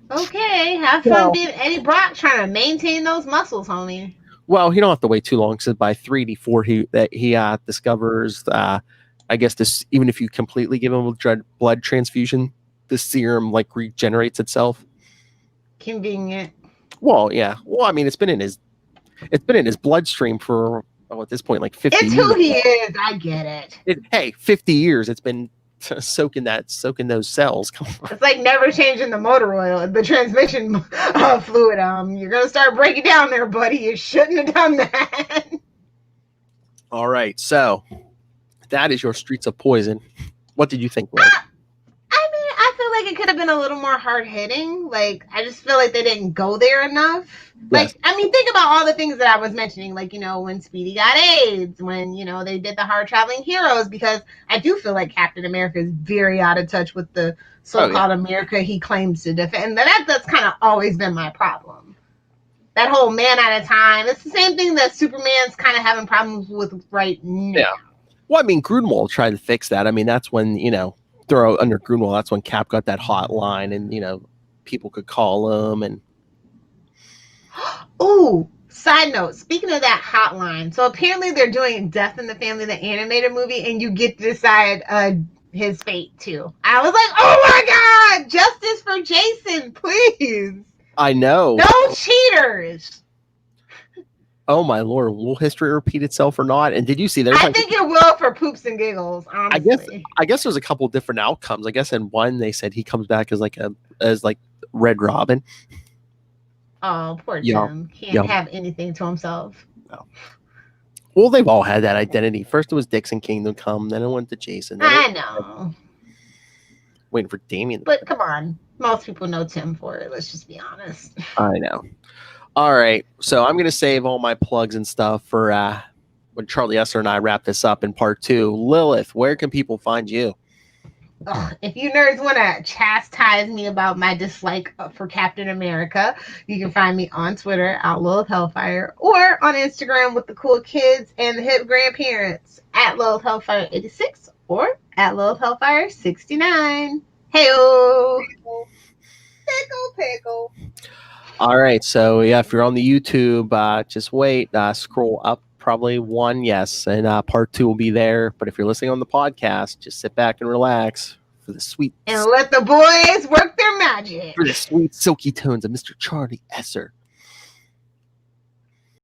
Okay. Have fun being Eddie Brock trying to maintain those muscles, homie. Well, he don't have to wait too long because by 384 he discovers, I guess this, even if you completely give him a blood transfusion, the serum like regenerates itself. Convenient. Well, yeah. Well, I mean, it's been in his bloodstream for at this point like 50 it's years. Who he is. I get it. Hey, 50 years. It's been soaking those cells. Come on. It's like never changing the motor oil, the transmission fluid. You're gonna start breaking down there, buddy. You shouldn't have done that. All right, so that is your Streets of Poison. What did you think, Will? I mean, I feel like it could have been a little more hard hitting. Like, I just feel like they didn't go there enough. Like, yes. I mean, think about all the things that I was mentioning, like, when Speedy got AIDS, when, they did the hard traveling heroes, because I do feel like Captain America is very out of touch with the so-called America he claims to defend. And that's kind of always been my problem. That whole man at a time, it's the same thing that Superman's kind of having problems with right now. Yeah. Well, I mean, Grunwald tried to fix that. I mean, that's when, throw under Grunwald, that's when Cap got that hotline and, people could call him and... Ooh, side note, speaking of that hotline, so apparently they're doing Death in the Family, the animated movie, and you get to decide his fate too. I was like, oh my God, justice for Jason, please. I know. No cheaters. Oh my Lord, will history repeat itself or not? And did you see I think it will for poops and giggles, honestly. I guess there's a couple different outcomes. I guess in one they said he comes back as like Red Robin. Oh, poor Jim. Can't have anything to himself. No. Well, they've all had that identity. First it was Dixon Kingdom Come, then it went to Jason. I know. Waiting for Damien. But come on. Most people know Tim for it. Let's just be honest. I know. All right. So I'm going to save all my plugs and stuff for when Charlie Esser and I wrap this up in part 2. Lilith, where can people find you? If you nerds want to chastise me about my dislike for Captain America, you can find me on Twitter at Lilith Hellfire or on Instagram with the cool kids and the hip grandparents at Lilith Hellfire 86 or at Lilith Hellfire 69. Hey-o! Pickle. All right. So, yeah, if you're on the YouTube, just wait. Scroll up probably one, yes, and part 2 will be there. But if you're listening on the podcast, just sit back and relax for the sweet... And let the boys work their magic. For the sweet, silky tones of Mr. Charlie Esser.